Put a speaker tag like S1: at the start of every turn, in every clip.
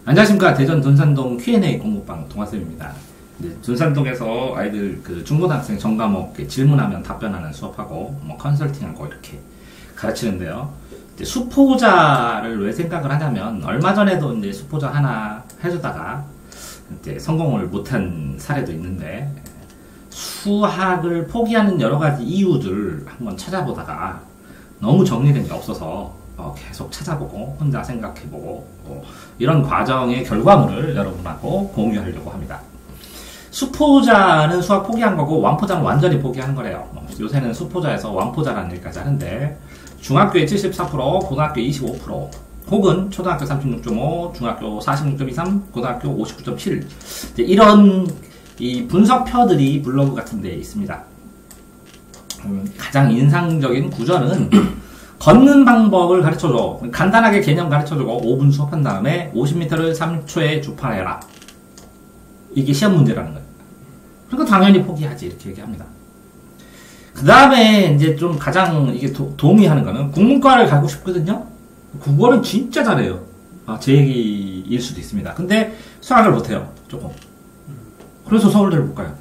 S1: 안녕하십니까. 대전 둔산동 Q&A 공부방 동아쌤입니다. 둔산동에서 아이들 그 중고등학생 전과목 질문하면 답변하는 수업하고 뭐 컨설팅하고 이렇게 가르치는데요. 이제 수포자를 왜 생각을 하냐면 얼마 전에도 이제 수포자 하나 해주다가 이제 성공을 못한 사례도 있는데 수학을 포기하는 여러 가지 이유들 한번 찾아보다가 너무 정리된 게 없어서 계속 찾아보고 혼자 생각해보고 이런 과정의 결과물을 여러분하고 공유하려고 합니다. 수포자는 수학 포기한 거고 완포자는 완전히 포기하는 거래요. 요새는 수포자에서 완포자라는 얘기까지 하는데 중학교에 74%, 고등학교에 25%, 혹은 초등학교 36.5, 중학교 46.23, 고등학교 59.7 이런 이 분석표들이 블로그 같은 데 있습니다. 가장 인상적인 구절은 걷는 방법을 가르쳐줘. 간단하게 개념 가르쳐주고 5분 수업한 다음에 50m를 3초에 주파해라. 이게 시험 문제라는 거예요. 그러니까 당연히 포기하지 이렇게 얘기합니다. 그 다음에 이제 좀 가장 이게 동의하는 거는 국문과를 가고 싶거든요. 국어는 진짜 잘해요. 제 얘기일 수도 있습니다. 근데 수학을 못해요. 조금. 그래서 서울대를 못 가요.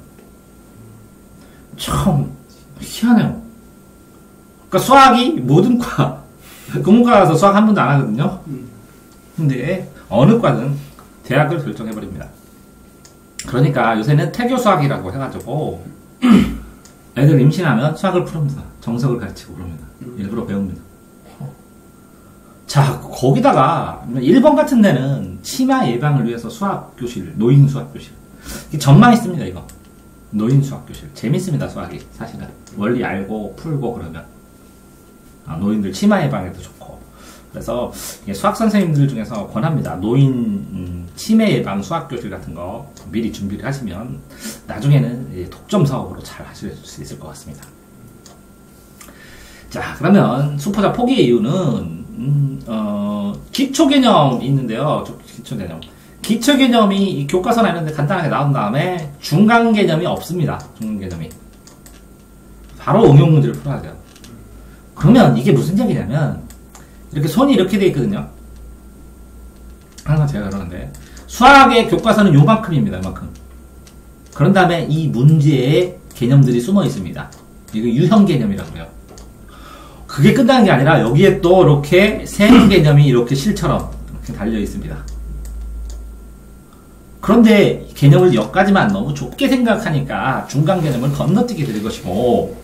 S1: 참 희한해요. 그러니까 수학이 모든 과, 국문과 가서 수학 한 번도 안 하거든요. 근데 어느 과든 대학을 결정해버립니다. 그러니까 요새는 태교 수학이라고 해가지고 애들 임신하면 수학을 풀습니다. 정석을 가르치고 그럽니다. 일부러 배웁니다. 자, 거기다가 1번 같은 데는 치마 예방을 위해서 수학교실, 노인 수학교실. 전망 있습니다, 이거. 노인 수학교실. 재밌습니다, 수학이. 사실은. 원리 알고 풀고 그러면. 노인들 치마 예방에도 좋고. 그래서 수학 선생님들 중에서 권합니다. 노인 치매 예방 수학교실 같은 거 미리 준비를 하시면 나중에는 독점 사업으로 잘 하실 수 있을 것 같습니다. 자, 그러면 수포자 포기의 이유는 기초 개념이 있는데요. 기초 개념. 기초 개념이 교과서나 이런 데 간단하게 나온 다음에 중간 개념이 없습니다. 중간 개념이. 바로 응용 문제를 풀어야 돼요. 그러면 이게 무슨 얘기냐면 이렇게 손이 이렇게 돼 있거든요. 항상 제가 그러는데 수학의 교과서는 요만큼입니다. 요만큼. 그런 다음에 이 문제에 개념들이 숨어 있습니다. 이거 유형 개념이라고 해요. 그게 끝나는 게 아니라 여기에 또 이렇게 생 개념이 이렇게 실처럼 이렇게 달려 있습니다. 그런데 개념을 여기까지만 너무 좁게 생각하니까 중간 개념을 건너뛰게 될 것이고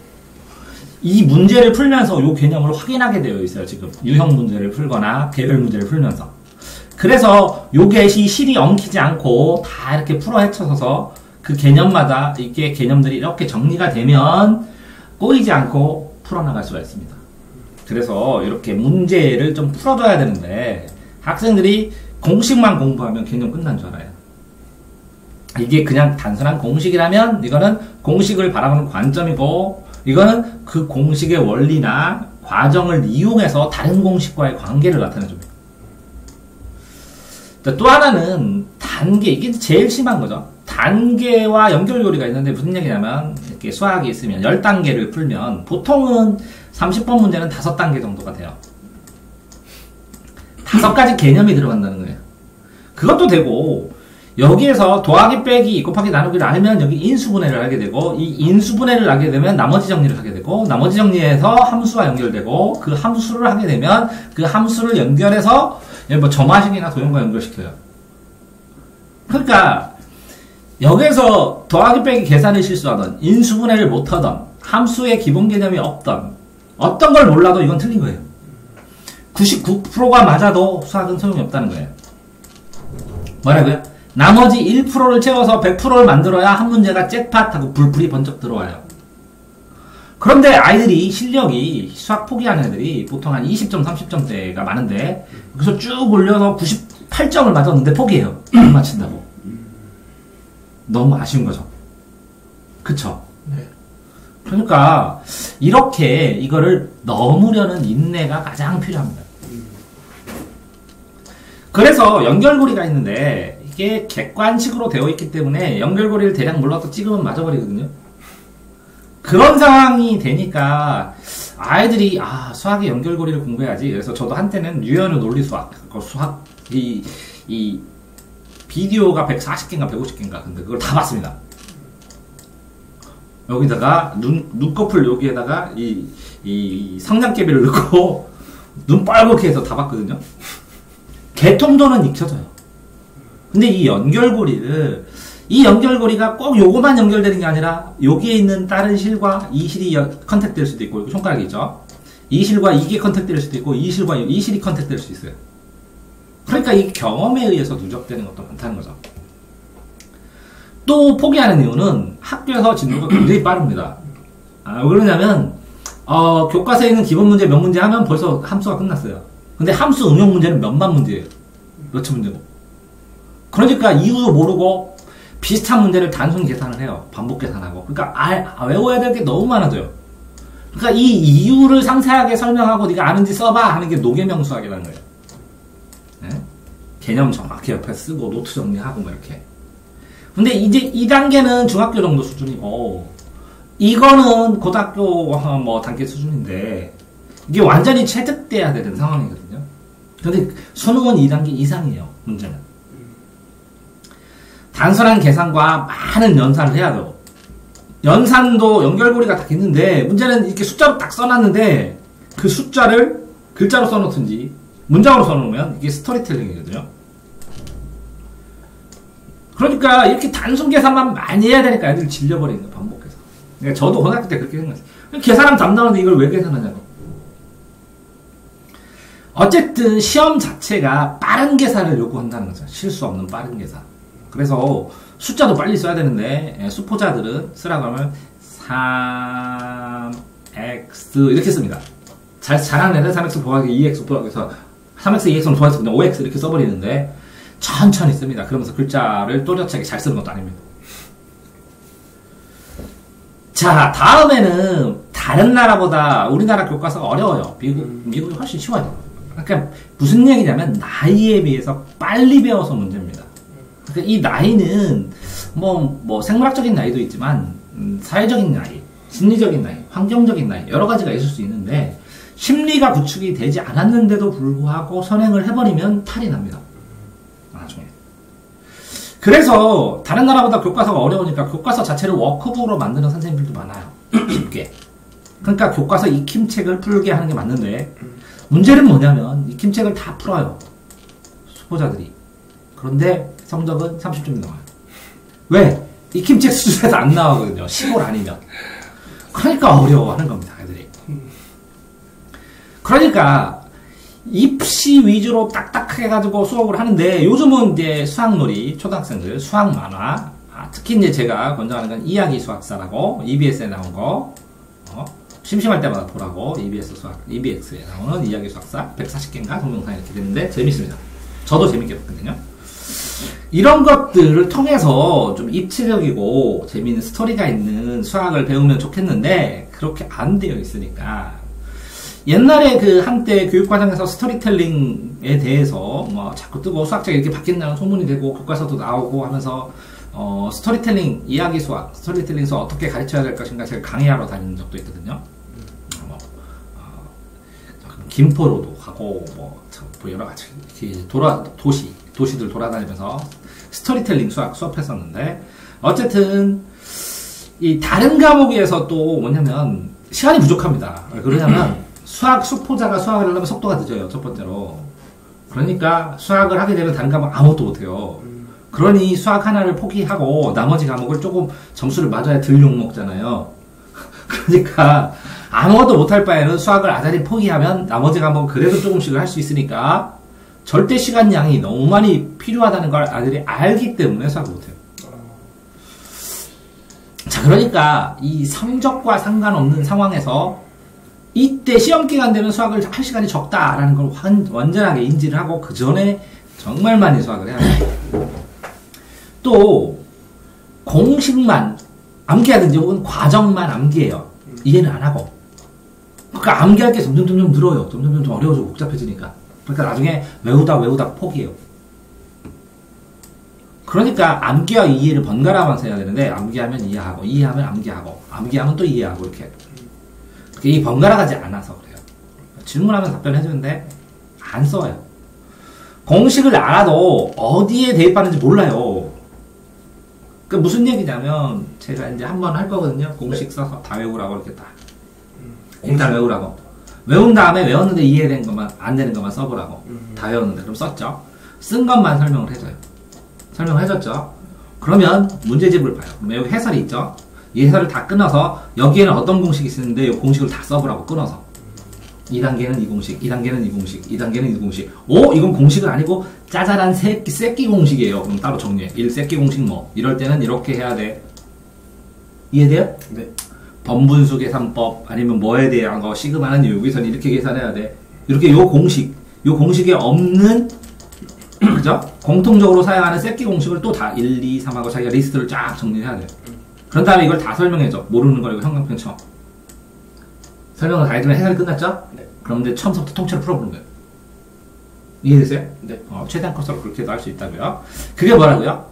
S1: 이 문제를 풀면서 이 개념을 확인하게 되어 있어요. 지금 유형 문제를 풀거나 개별 문제를 풀면서. 그래서 요게 실이 엉키지 않고 다 이렇게 풀어 헤쳐서 그 개념마다 이게 개념들이 이렇게 정리가 되면 꼬이지 않고 풀어나갈 수가 있습니다. 그래서 이렇게 문제를 좀 풀어둬야 되는데 학생들이 공식만 공부하면 개념 끝난 줄 알아요. 이게 그냥 단순한 공식이라면 이거는 공식을 바라보는 관점이고 이거는 그 공식의 원리나 과정을 이용해서 다른 공식과의 관계를 나타내줍니다. 또 하나는 단계, 이게 제일 심한 거죠. 단계와 연결고리가 있는데 무슨 얘기냐면 이렇게 수학이 있으면 10단계를 풀면 보통은 30번 문제는 5단계 정도가 돼요. 5가지 개념이 들어간다는 거예요. 그것도 되고 여기에서 더하기 빼기 곱하기 나누기를 알면 여기 인수분해를 하게 되고 이 인수분해를 하게 되면 나머지 정리를 하게 되고 나머지 정리해서 함수와 연결되고 그 함수를 하게 되면 그 함수를 연결해서 뭐 점화식이나 도형과 연결시켜요. 그러니까 여기에서 더하기 빼기 계산을 실수하던 인수분해를 못하던 함수의 기본 개념이 없던 어떤 걸 몰라도 이건 틀린 거예요. 99%가 맞아도 수학은 소용이 없다는 거예요. 뭐라고요? 나머지 1%를 채워서 100%를 만들어야 한 문제가 잭팟하고 불풀이 번쩍 들어와요. 그런데 아이들이 실력이 수학 포기하는 애들이 보통 한 20점, 30점대가 많은데 그래서 쭉 올려서 98점을 맞았는데 포기해요. 안 맞힌다고. 너무 아쉬운 거죠. 그쵸? 네. 그러니까 이렇게 이거를 넘으려는 인내가 가장 필요합니다. 그래서 연결고리가 있는데 이게 객관식으로 되어 있기 때문에 연결고리를 대략 몰라도 찍으면 맞아버리거든요. 그런 상황이 되니까 아이들이 수학의 연결고리를 공부해야지. 그래서 저도 한때는 유연의 논리 수학, 수학 비디오가 140개인가 150개인가. 근데 그걸 다 봤습니다. 여기다가 눈꺼풀 여기에다가 이 성냥개비를 넣고 눈 빨갛게 해서 다 봤거든요. 개통도는 익혀져요. 근데 이 연결고리가 꼭 요거만 연결되는 게 아니라 여기에 있는 다른 실과 이 실이 컨택될 수도 있고, 손가락이 있죠. 이 실과 이게 컨택될 수도 있고, 이 실과 이 실이 컨택될 수 있어요. 그러니까 이 경험에 의해서 누적되는 것도 많다는 거죠. 또 포기하는 이유는 학교에서 진도가 굉장히 빠릅니다. 왜 그러냐면 교과서에 있는 기본 문제 몇 문제 하면 벌써 함수가 끝났어요. 근데 함수 응용 문제는 몇만 문제예요. 몇천 문제고. 그러니까 이유도 모르고 비슷한 문제를 단순 계산을 해요. 반복 계산하고. 그러니까 외워야 될 게 너무 많아져요. 그러니까 이 이유를 상세하게 설명하고 네가 아는지 써봐 하는 게 노계명 수학이라는 거예요. 네? 개념 정확히 옆에 쓰고 노트 정리하고 뭐 이렇게. 근데 이제 이 단계는 중학교 정도 수준이고, 이거는 고등학교 뭐 단계 수준인데, 이게 완전히 체득돼야 되는 상황이거든요. 근데 수능은 2단계 이상이에요, 문제는. 단순한 계산과 많은 연산을 해야 돼요. 연산도 연결고리가 딱 있는데, 문제는 이렇게 숫자로 딱 써놨는데, 그 숫자를 글자로 써놓든지, 문장으로 써놓으면 이게 스토리텔링이거든요. 그러니까 이렇게 단순 계산만 많이 해야 되니까 애들이 질려버리는 거예요, 반복해서. 그러니까 저도 고등학교 때 그렇게 생각했어요. 계산하면 담당하는데 이걸 왜 계산하냐고. 어쨌든 시험 자체가 빠른 계산을 요구한다는 거죠. 실수 없는 빠른 계산. 그래서 숫자도 빨리 써야 되는데 수포자들은 쓰라고 하면 3x 이렇게 씁니다. 잘하는 애들 3x 더하기 2x 더하기 해서 3x, 2x는 더해서 그냥 5x 이렇게 써버리는데 천천히 씁니다. 그러면서 글자를 또렷하게 잘 쓰는 것도 아닙니다. 자, 다음에는 다른 나라보다 우리나라 교과서가 어려워요. 미국이 훨씬 쉬워요. 그러니까 무슨 얘기냐면 나이에 비해서 빨리 배워서 문제입니다. 그러니까 이 나이는 뭐 생물학적인 나이도 있지만 사회적인 나이, 심리적인 나이, 환경적인 나이 여러 가지가 있을 수 있는데 심리가 구축이 되지 않았는데도 불구하고 선행을 해버리면 탈이 납니다. 나중에. 그래서 다른 나라보다 교과서가 어려우니까 교과서 자체를 워크북으로 만드는 선생님들도 많아요. 쉽게. 그러니까 교과서 익힘책을 풀게 하는 게 맞는데 문제는 뭐냐면 익힘책을 다 풀어요. 수포자들이. 그런데 성적은 30점이 나와요. 왜? 익힘책 수준에서 안 나오거든요. 시골 아니면. 그러니까 어려워하는 겁니다. 애들이. 그러니까 입시 위주로 딱딱하게 가지고 수업을 하는데 요즘은 이제 수학놀이 초등학생들 수학 만화 특히 이제 제가 권장하는 건 이야기 수학사라고 EBS에 나온 거 심심할 때마다 보라고 EBS에 나오는 이야기 수학사 140개인가 동영상 이렇게 됐는데 재밌습니다. 저도 재밌게 봤거든요. 이런 것들을 통해서 좀 입체적이고 재미있는 스토리가 있는 수학을 배우면 좋겠는데 그렇게 안 되어 있으니까 옛날에 그 한때 교육과정에서 스토리텔링에 대해서 뭐 자꾸 뜨고 수학자가 이렇게 바뀐다는 소문이 되고 교과서도 나오고 하면서 스토리텔링 이야기 수학, 스토리텔링 수학 어떻게 가르쳐야 될 것인가 제가 강의하러 다니는 적도 있거든요. 김포로도 가고 뭐 여러 가지 도시들 돌아다니면서 스토리텔링 수업했었는데 어쨌든 이 다른 과목에서 또 뭐냐면 시간이 부족합니다. 그러냐면 수학 수포자가 수학을 하려면 속도가 늦어요. 첫 번째로. 그러니까 수학을 하게 되면 다른 과목 아무것도 못해요. 그러니 수학 하나를 포기하고 나머지 과목을 조금 점수를 맞아야 덜 욕먹잖아요. 그러니까 아무것도 못할 바에는 수학을 아자리 포기하면 나머지 과목은 그래도 조금씩을 할 수 있으니까 절대 시간 양이 너무 많이 필요하다는 걸 아들이 알기 때문에 수학을 못해요. 자, 그러니까 이 성적과 상관없는 상황에서 이때 시험 기간 되면 수학을 할 시간이 적다라는 걸 완전하게 인지를 하고 그 전에 정말 많이 수학을 해야 돼요. 또 공식만 암기하든지 혹은 과정만 암기해요. 이해는 안 하고. 그러니까 암기할 게 점점 늘어요. 점점 어려워지고 복잡해지니까. 그러니까 나중에 외우다 포기해요. 그러니까 암기와 이해를 번갈아가면서 해야 되는데 암기하면 이해하고 이해하면 암기하고 암기하면 또 이해하고 이렇게 이 번갈아가지 않아서 그래요. 질문하면 답변해주는데 안 써요. 공식을 알아도 어디에 대입하는지 몰라요. 그 무슨 얘기냐면 제가 이제 한번 할 거거든요. 공식 써서 다 외우라고 이렇게 딱. 일단 외우라고. 외운 다음에 외웠는데 이해된 것만 안 되는 것만 써보라고. 다 외웠는데 그럼 썼죠. 쓴 것만 설명을 해줘요. 설명을 해줬죠. 그러면 문제집을 봐요. 그럼 여기 해설이 있죠. 이 해설을 다 끊어서 여기에는 어떤 공식이 있는데 이 공식을 다 써보라고 끊어서. 2단계는 이 공식, 2단계는 이 공식, 2단계는 이 공식. 오, 이건 공식은 아니고 짜잘한 새끼 공식이에요. 그럼 따로 정리해. 1새끼 공식 뭐. 이럴 때는 이렇게 해야 돼. 이해돼요?
S2: 네.
S1: 번분수 계산법 아니면 뭐에 대한 거 시그마는 여기서 이렇게 계산해야 돼. 이렇게 요 공식에 없는 그죠? 공통적으로 사용하는 새끼 공식을 또 다 1, 2, 3하고 자기가 리스트를 쫙 정리해야 돼. 그런 다음에 이걸 다 설명해줘. 모르는 거 이거 형광펜 쳐. 설명을 다 해주면 해설이 끝났죠?
S2: 네.
S1: 그럼 이제 처음부터 통째로 풀어보는 거예요. 이해되세요?
S2: 네.
S1: 최대한 컷으로 그렇게도 할 수 있다고요. 그게 뭐라고요?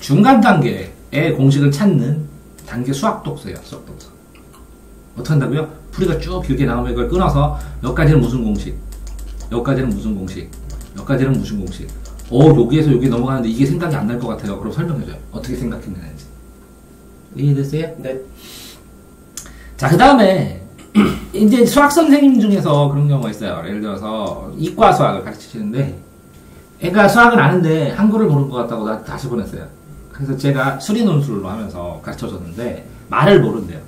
S1: 중간 단계의 공식을 찾는 단계 수학 독서예요. 수학 독서. 어떻게 한다고요? 풀이가 쭉 길게 나오면 이걸 끊어서 여기까지는 무슨 공식, 여기까지는 무슨 공식, 여기까지는 무슨 공식. 여기에서 여기 넘어가는데 이게 생각이 안 날 것 같아요. 그럼 설명해줘요. 어떻게 생각했는지. 이해됐어요?
S2: 네.
S1: 자, 그 다음에 이제 수학 선생님 중에서 그런 경우가 있어요. 예를 들어서 이과 수학을 가르치시는데 애가 수학은 아는데 한글을 모르는 것 같다고 나 다시 보냈어요. 그래서 제가 수리 논술로 하면서 가르쳐줬는데 말을 모른대요.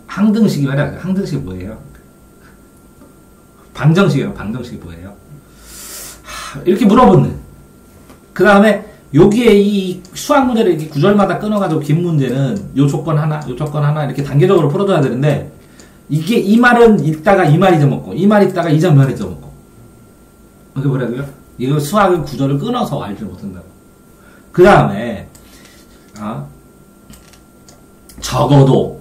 S1: 항등식이 말이야. 항등식이 뭐예요? 방정식이에요. 방정식이 뭐예요? 이렇게 물어보는. 그 다음에 여기에 이 수학 문제를 이렇게 구절마다 끊어가지고 긴 문제는 요 조건 하나, 요 조건 하나 이렇게 단계적으로 풀어줘야 되는데 이게 이 말은 읽다가 이 말 잊어먹고 이 말 읽다가 이 말 잊어먹고. 이게 뭐라고요? 이거 수학의 구절을 끊어서 알지 못한다고. 그 다음에 적어도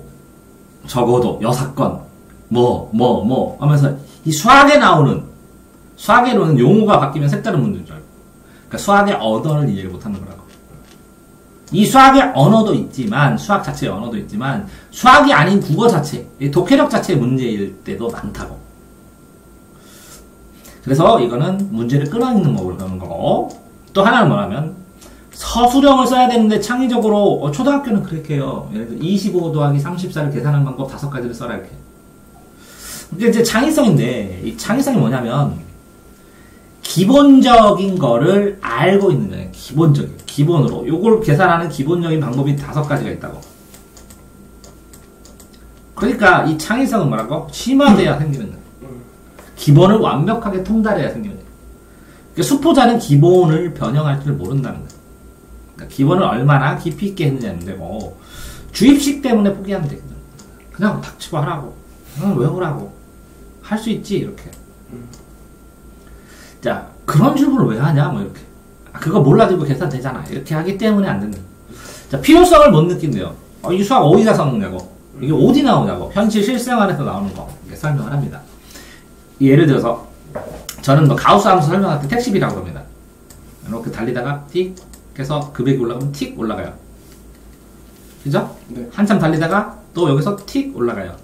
S1: 여사건 뭐 하면서 이 수학에 나오는 용어가 바뀌면 색다른 문제인 줄 알고. 그러니까 수학의 언어를 이해를 못하는 거라고. 이 수학의 언어도 있지만 수학 자체의 언어도 있지만 수학이 아닌 국어 자체, 독해력 자체의 문제일 때도 많다고. 그래서 이거는 문제를 끊어읽는 법을 배우는 거고, 또 하나는 뭐냐면 서술형을 써야 되는데 창의적으로 초등학교는 그렇게 해요. 예를 들어 25 더하기 34를 계산하는 방법 5가지를 써라 이렇게. 이게 이제 창의성인데 이 창의성이 뭐냐면 기본적인 거를 알고 있는 거예요. 기본으로 요걸 계산하는 기본적인 방법이 5가지가 있다고. 그러니까 이 창의성은 뭐라고? 심화돼야 생기는 거예요. 기본을 완벽하게 통달해야 생기는 거예요. 그러니까 수포자는 기본을 변형할 줄 모른다는 거예요. 그러니까 기본을 얼마나 깊이 있게 했느냐는 데고 주입식 때문에 포기하면 되거든. 그냥 닥치고 하라고. 그냥 외우라고. 할 수 있지 이렇게. 자, 그런 질문을 왜 하냐 뭐 이렇게. 그거 몰라도 계산되잖아. 이렇게 하기 때문에 안 된다. 자, 필요성을 못 느낀대요. 이 수학 어디다 써먹냐고. 이게 어디 나오냐고. 현실 실생활에서 나오는 거. 이렇게 설명을 합니다. 예를 들어서 저는 뭐 가우스 함수 설명할 때 택시비라고 합니다. 이렇게 달리다가 틱 해서 급액이 올라가면 틱 올라가요. 그죠?
S2: 네.
S1: 한참 달리다가 또 여기서 틱 올라가요.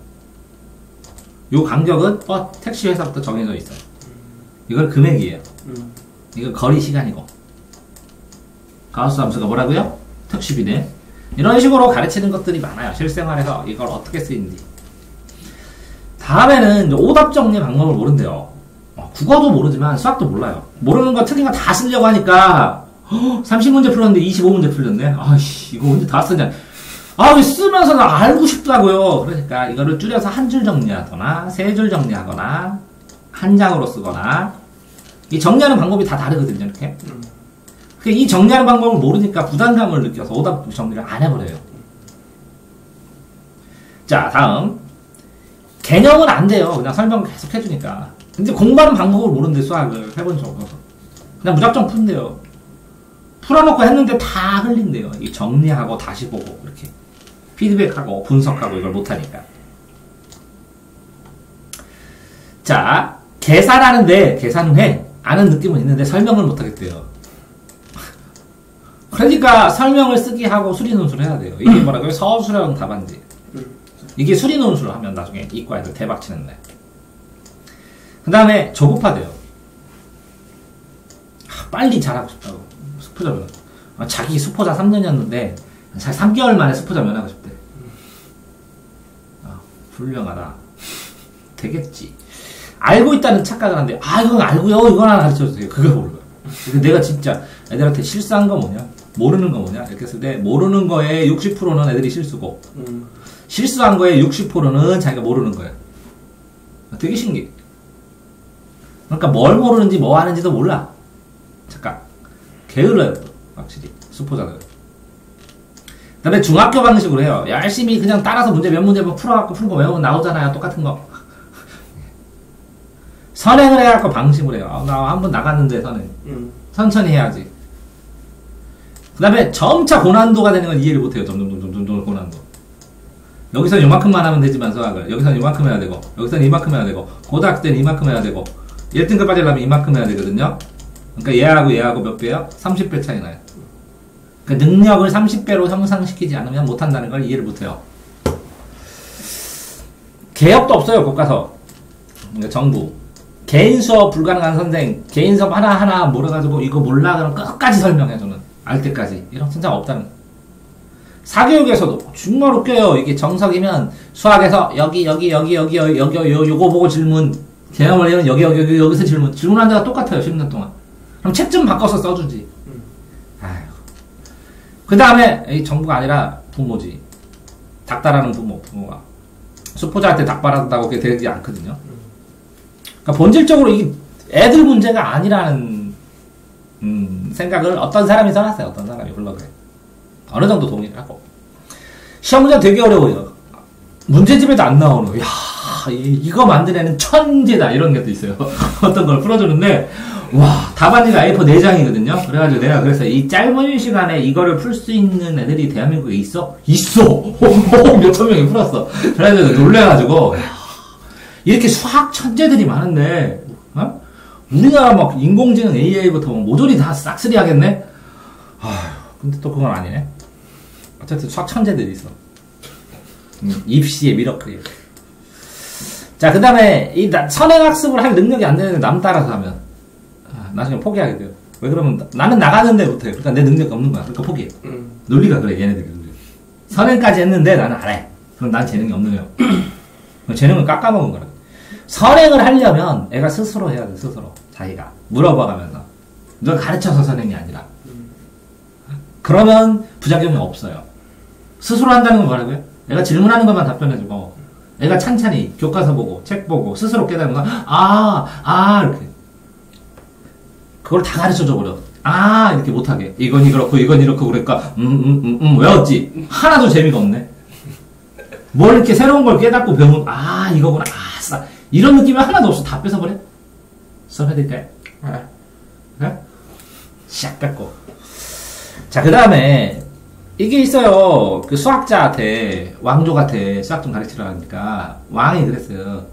S1: 요 간격은 택시 회사부터 정해져 있어요. 이건 금액이에요. 이건 거리 시간이고. 가우스 함수가 뭐라고요? 택시비네. 이런 식으로 가르치는 것들이 많아요. 실생활에서 이걸 어떻게 쓰이는지. 다음에는 오답 정리 방법을 모른대요. 국어도 모르지만 수학도 몰라요. 모르는 거 틀린 거 다 쓰려고 하니까 30문제 풀었는데 25문제 풀렸네. 아이씨 이거 언제 다 쓰냐. 왜 쓰면서 나 알고 싶다고요. 그러니까 이거를 줄여서 한 줄 정리하거나 3줄 정리하거나 한 장으로 쓰거나. 이 정리하는 방법이 다 다르거든요. 이렇게. 이 정리하는 방법을 모르니까 부담감을 느껴서 오답 정리를 안 해버려요. 자, 다음 개념은 안 돼요. 그냥 설명을 계속 해주니까. 근데 공부하는 방법을 모르는데 수학을 해본 적 없어서 그냥 무작정 푼대요. 풀어놓고 했는데 다 흘린대요. 이 정리하고 다시 보고 이렇게 피드백하고 분석하고 이걸 못하니까. 자, 계산하는데 계산은 해. 아는 느낌은 있는데 설명을 못하겠대요. 그러니까 설명을 쓰게 하고 수리논술을 해야 돼요. 이게 뭐라고요? 서술형 답안지. 이게 수리논술을 하면 나중에 이과 애들 대박 치는데. 그 다음에 조급하대요. 빨리 자라고 싶다고. 수포자 면허. 자기 수포자 3년이었는데 3개월 만에 수포자 면허하고 싶대. 훌륭하다. 되겠지. 알고 있다는 착각을 하는데, 이건 알고요. 이건 하나 가르쳐주세요. 그걸 모르고. 내가 진짜 애들한테 실수한 거 뭐냐? 모르는 거 뭐냐? 이렇게 했을 때, 모르는 거에 60%는 애들이 실수고, 실수한 거에 60%는 자기가 모르는 거야. 되게 신기해. 그러니까 뭘 모르는지 뭐 하는지도 몰라. 착각. 게을러요. 확실히. 수포자들. 그 다음에 중학교 방식으로 해요. 열심히 그냥 따라서 몇 문제만 풀어갖고 풀고 외우면 나오잖아요. 똑같은 거. 선행을 해갖고 방식으로 해요. 나 한번 나갔는데 선행. 천천히 해야지. 그 다음에 점차 고난도가 되는 건 이해를 못해요. 점점 고난도. 여기서 요만큼만 하면 되지만 수학을. 여기서는 이만큼 해야 되고, 여기서는 이만큼 해야 되고, 고등학교 때는 이만큼 해야 되고, 1등급 빠지려면 이만큼 해야 되거든요. 그러니까 얘하고 몇 배요? 30배 차이 나요. 그 능력을 30배로 향상시키지 않으면 못한다는 걸 이해를 못해요. 개혁도 없어요, 교과서. 그러니까 정부. 개인 수업 불가능한 선생, 개인 수업 하나하나 몰아가지고 이거 몰라 그러면 끝까지 설명해, 저는. 알 때까지. 이런 선생 없다는 거. 사교육에서도 정말 웃겨요. 이게 정석이면 수학에서 요거 보고 질문, 개념을 내면 여기서 질문한 데가 똑같아요, 10년 동안. 그럼 책 좀 바꿔서 써주지. 그 다음에 이 정부가 아니라 부모지. 닥달하는 부모가 수포자한테 닥달한다고 그게 되지 않거든요. 그러니까 본질적으로 이게 애들 문제가 아니라는 생각을 어떤 사람이 써놨어요. 어떤 사람이 블로그에. 어느 정도 동의를 하고. 시험 문제 되게 어려워요. 문제집에도 안 나오는 거. 야, 이거 만든 애는 천재다 이런 것도 있어요. 어떤 걸 풀어주는데 와, 답안지가 A4 4장이거든요. 그래가지고 내가 그래서 이 짧은 시간에 이거를 풀 수 있는 애들이 대한민국에 있어? 있어! 몇천 명이 풀었어. 그래가지고 놀래가지고, 이렇게 수학 천재들이 많은데, 우리나라 막 인공지능 AI부터 모조리 다 싹쓸이 하겠네? 근데 또 그건 아니네. 어쨌든 수학 천재들이 있어. 입시의 미러클이에요. 자, 그 다음에 이 선행학습을 할 능력이 안 되는데 남 따라서 하면, 나중에 포기하게 돼요. 왜 그러면 나는 나가는데 못해. 그러니까 내 능력이 없는 거야. 그러니까 포기해. 논리가 그래, 얘네들이. 선행까지 했는데 나는 안 해. 그럼 난 재능이 없는 거야. 재능을 깎아먹은 거라. 선행을 하려면 애가 스스로 해야 돼, 스스로. 자기가. 물어봐가면서. 너 가르쳐서 선행이 아니라. 그러면 부작용이 없어요. 스스로 한다는 건 뭐라고요? 애가 질문하는 것만 답변해주고, 애가 찬찬히 교과서 보고, 책 보고, 스스로 깨닫는 거, 이렇게. 그걸 다 가르쳐줘 버려. 이렇게 못하게. 이건 이렇고, 그러니까, 외웠지. 하나도 재미가 없네. 뭘 이렇게 새로운 걸 깨닫고 배우면, 이거구나, 아싸. 이런 느낌이 하나도 없어. 다 뺏어버려? 수업해드릴까요? 네? 샥 뺏고. 자, 그 다음에, 이게 있어요. 그 수학자한테, 왕족한테 수학 좀 가르치라 하니까, 왕이 그랬어요.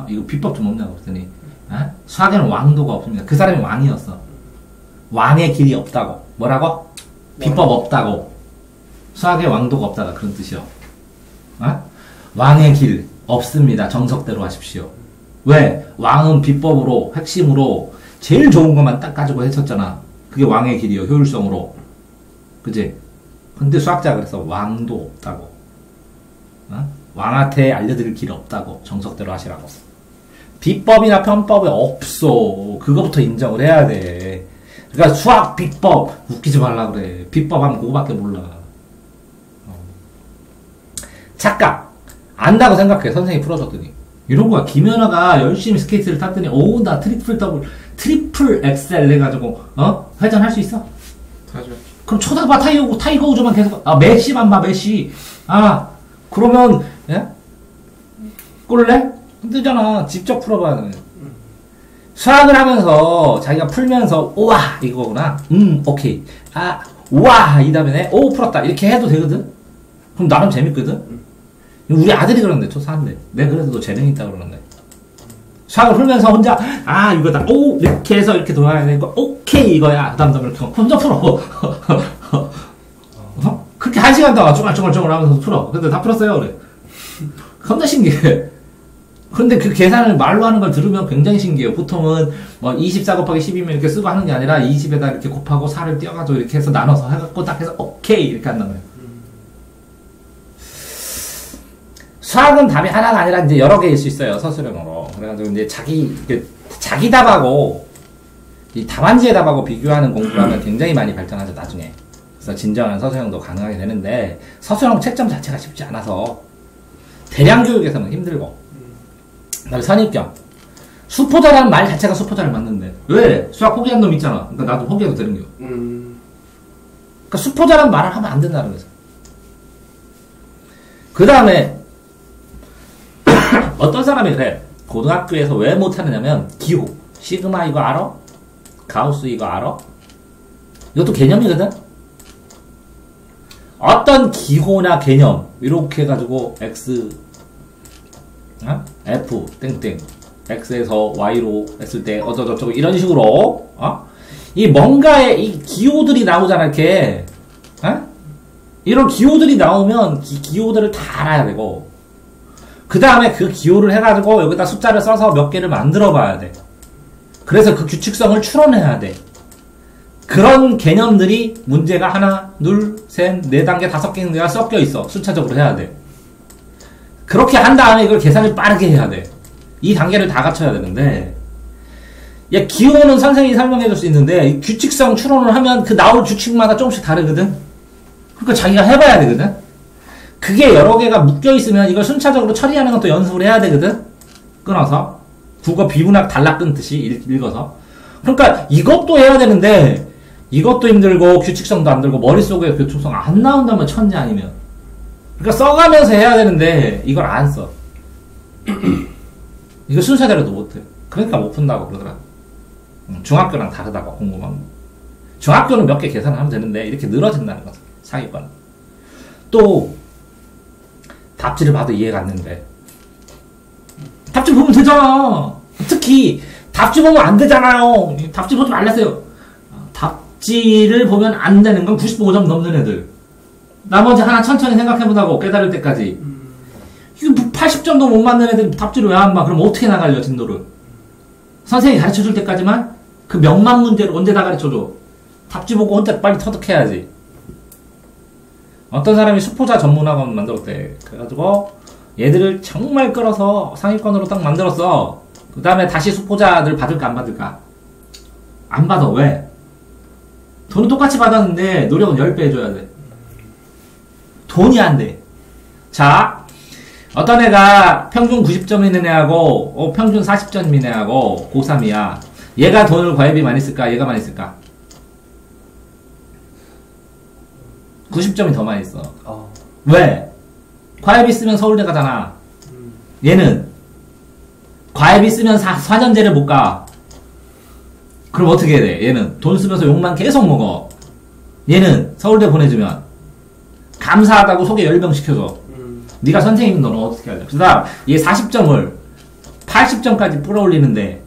S1: 이거 비법 좀 없냐고 그랬더니, 수학에는 왕도가 없습니다. 그 사람이 왕이었어. 왕의 길이 없다고. 뭐라고? 비법 없다고. 수학에 왕도가 없다가 그런 뜻이요. 왕의 길 없습니다. 정석대로 하십시오. 왜? 왕은 비법으로, 핵심으로 제일 좋은 것만 딱 가지고 했었잖아. 그게 왕의 길이요. 효율성으로. 그지? 근데 수학자가 그래서 왕도 없다고. 왕한테 알려드릴 길이 없다고. 정석대로 하시라고. 비법이나 편법이 없어. 그거부터 인정을 해야 돼. 그러니까 수학 비법 웃기지 말라 그래. 비법 하면 그거밖에 몰라. 착각. 안다고 생각해. 선생님이 풀어줬더니. 이런 거야. 김연아가 열심히 스케이트를 탔더니 나 트리플 엑셀 해가지고 회전할 수 있어?
S2: 하죠.
S1: 그럼 쳐다봐. 타이거 우즈만 계속 메시만 봐. 메시. 그러면 예? 꼴래? 힘들잖아. 직접 풀어봐야 돼. 수학을 하면서 자기가 풀면서 우와 이거구나. 오케이. 우와 이 다음에 오 풀었다 이렇게 해도 되거든. 그럼 나름 재밌거든. 우리 아들이 그러는데 초4인데 내가 그래도 너 재능 있다 그러는데 수학을 풀면서 혼자 이거다 오 이렇게 해서 이렇게 돌아가야 되고 오케이 이거야. 그다음 이렇게 혼자 풀어. 그렇게 1시간 동안 쫑알쫑알 하면서 풀어. 근데 다 풀었어요 그래. 겁나 신기해. 근데 그 계산을 말로 하는 걸 들으면 굉장히 신기해요. 보통은 뭐 24 곱하기 12면 이렇게 쓰고 하는 게 아니라 20에다 이렇게 곱하고 4를 띄워가지고 이렇게 해서 나눠서 해갖고 딱 해서 오케이 이렇게 한단 말이에요. 수학은 답이 하나가 아니라 이제 여러 개일 수 있어요. 서술형으로. 그래가지고 이제 자기 답하고 이 답안지의 답하고 비교하는 공부를 하면 굉장히 많이 발전하죠, 나중에. 그래서 진정한 서술형도 가능하게 되는데 서술형 채점 자체가 쉽지 않아서 대량 교육에서는 힘들고. 그다음에 선입견. 수포자라는 말 자체가 수포자를 맞는데 왜? 수학 포기한 놈 있잖아. 그러니까 나도 포기해도 되는 겨. 그러니까 수포자라는 말을 하면 안 된다는 거죠. 그 다음에 어떤 사람이 그래. 고등학교에서 왜 못하느냐면 기호. 시그마 이거 알아? 가우스 이거 알아? 이것도 개념이거든? 어떤 기호나 개념 이렇게 해가지고 X F 땡땡 X에서 Y로 했을 때 어쩌고저쩌고 이런 식으로 이 뭔가의 이 기호들이 나오잖아 이렇게 이런 기호들이 나오면 기호들을 다 알아야 되고 그 다음에 그 기호를 해가지고 여기다 숫자를 써서 몇 개를 만들어 봐야 돼. 그래서 그 규칙성을 추론해야 돼. 그런 개념들이 문제가 하나, 둘, 셋, 네 단계, 5개가 섞여 있어. 순차적으로 해야 돼. 그렇게 한 다음에 이걸 계산을 빠르게 해야 돼. 이 단계를 다 갖춰야 되는데, 기호는 선생님이 설명해 줄 수 있는데, 이 규칙성 추론을 하면 그 나올 규칙마다 조금씩 다르거든? 그러니까 자기가 해봐야 되거든? 그게 여러 개가 묶여 있으면 이걸 순차적으로 처리하는 것도 연습을 해야 되거든? 끊어서. 국어 비문학 달라 끊듯이 읽어서. 그러니까 이것도 해야 되는데, 이것도 힘들고, 규칙성도 안 들고, 머릿속에 교통성 안 나온다면 천재 아니면. 그러니까 써가면서 해야 되는데 이걸 안 써. 이거 순서대로도 못해. 그러니까 못 푼다고 그러더라. 중학교랑 다르다고 공부만. 중학교는 몇 개 계산을 하면 되는데 이렇게 늘어진다는 거죠. 상위권. 또 답지를 봐도 이해가 안 되는데 답지 보면 되잖아. 특히 답지 보면 안 되잖아요. 답지 보지 말랬어요. 답지를 보면 안 되는 건 95점 넘는 애들. 나머지 하나 천천히 생각해보자고 깨달을 때까지. 이거 80점도 못 맞는 애들 답지를 왜 안 봐? 그럼 어떻게 나가려 진도를? 선생님이 가르쳐줄 때까지만 그 몇만 문제를 언제 다 가르쳐줘? 답지 보고 혼자 빨리 터득해야지. 어떤 사람이 수포자 전문학원 만들었대. 그래가지고 얘들을 정말 끌어서 상위권으로 딱 만들었어. 그 다음에 다시 수포자들 받을까 안 받을까? 안 받아. 왜? 돈은 똑같이 받았는데 노력은 10배 해줘야 돼. 돈이 안 돼. 자, 어떤 애가 평균 90점 있는 애하고 평균 40점 있는 애하고 고3이야. 얘가 돈을 과외비 많이 쓸까? 얘가 많이 쓸까? 90점이 더 많이 써. 왜? 과외비 쓰면 서울대 가잖아. 얘는 과외비 쓰면 4년제를 못 가. 그럼 어떻게 해야 돼? 얘는 돈 쓰면서 욕만 계속 먹어. 얘는 서울대 보내주면 감사하다고 속에 열병시켜줘. 네가 선생님인 너는 어떻게 할래? 그 다음 얘 40점을 80점까지 끌어올리는데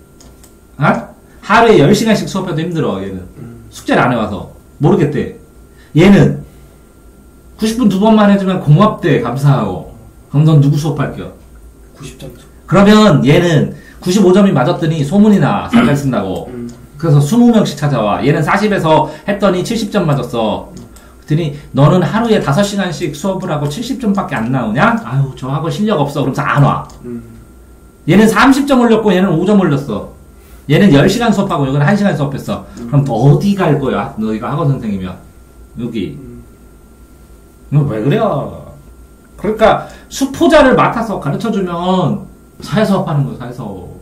S1: 하루에 10시간씩 수업해도 힘들어. 얘는 숙제를 안 해와서 모르겠대. 얘는 90분 2번만 해주면 고맙대. 감사하고. 그럼 넌 누구 수업할게요?
S2: 90점.
S1: 그러면 얘는 95점이 맞았더니 소문이 나. 잘 쓴다고. 그래서 20명씩 찾아와. 얘는 40에서 했더니 70점 맞았어. 그랬더니 너는 하루에 5시간씩 수업을 하고 70점밖에 안 나오냐? 아유 저 학원 실력 없어. 그러면서 안 와. 얘는 30점 올렸고 얘는 5점 올렸어. 얘는 10시간 수업하고 여기는 1시간 수업했어. 그럼 또 어디 갈 거야? 너희가 학원 선생님이야. 여기. 너 왜 그래요? 그러니까 수포자를 맡아서 가르쳐주면 사회수업하는 거야. 사회수업.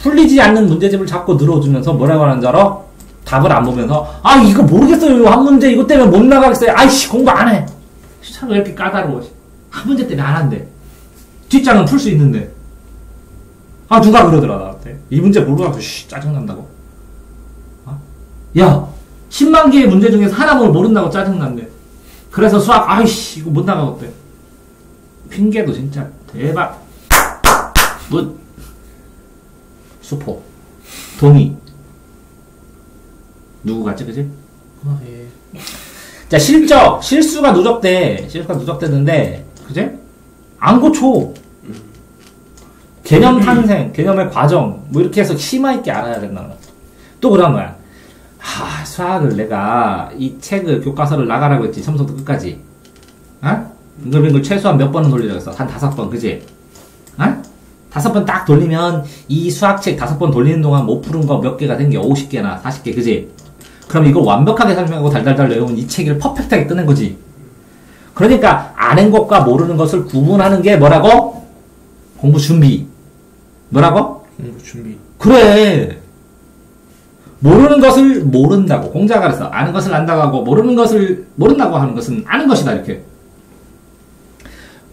S1: 풀리지 않는 문제집을 자꾸 늘어주면서 뭐라고 하는 줄 알아? 답을 안 보면서 이거 모르겠어요. 한 문제 이것 때문에 못 나가겠어요. 아이씨 공부 안 해. 참 왜 이렇게 까다로워. 한 문제 때문에 안 한대. 뒷장은 풀 수 있는데. 누가 그러더라 나한테. 이 문제 모르겠어. 짜증난다고. 야 10만 개의 문제 중에서 하나 모른다고 짜증난대. 그래서 수학 아이씨 이거 못 나가겠대. 핑계도 진짜 대박. 수포 동의 누구 같지 그지?
S2: 예.
S1: 자 실수가 누적됐는데 그지? 안 고쳐. 개념 탄생, 개념의 과정, 뭐 이렇게 해서 심화 있게 알아야 된다는 거야. 또 그런 거야. 수학을 내가 이 책을, 교과서를 나가라고 했지. 처음부터 끝까지. 빙글빙글 최소한 몇 번은 돌리라고 했어. 한 5번, 그지? 5번 딱 돌리면 이 수학책 5번 돌리는 동안 못 푸른 거 몇 개가 생겨. 50개나 40개, 그지? 그럼 이걸 완벽하게 설명하고 달달달 외운 이 책을 퍼펙트하게 끝낸 거지. 그러니까 아는 것과 모르는 것을 구분하는 게 뭐라고? 공부 준비. 뭐라고?
S2: 공부 준비.
S1: 그래. 모르는 것을 모른다고. 공자가 그랬어. 아는 것을 안다고 하고 모르는 것을 모른다고 하는 것은 아는 것이다. 이렇게.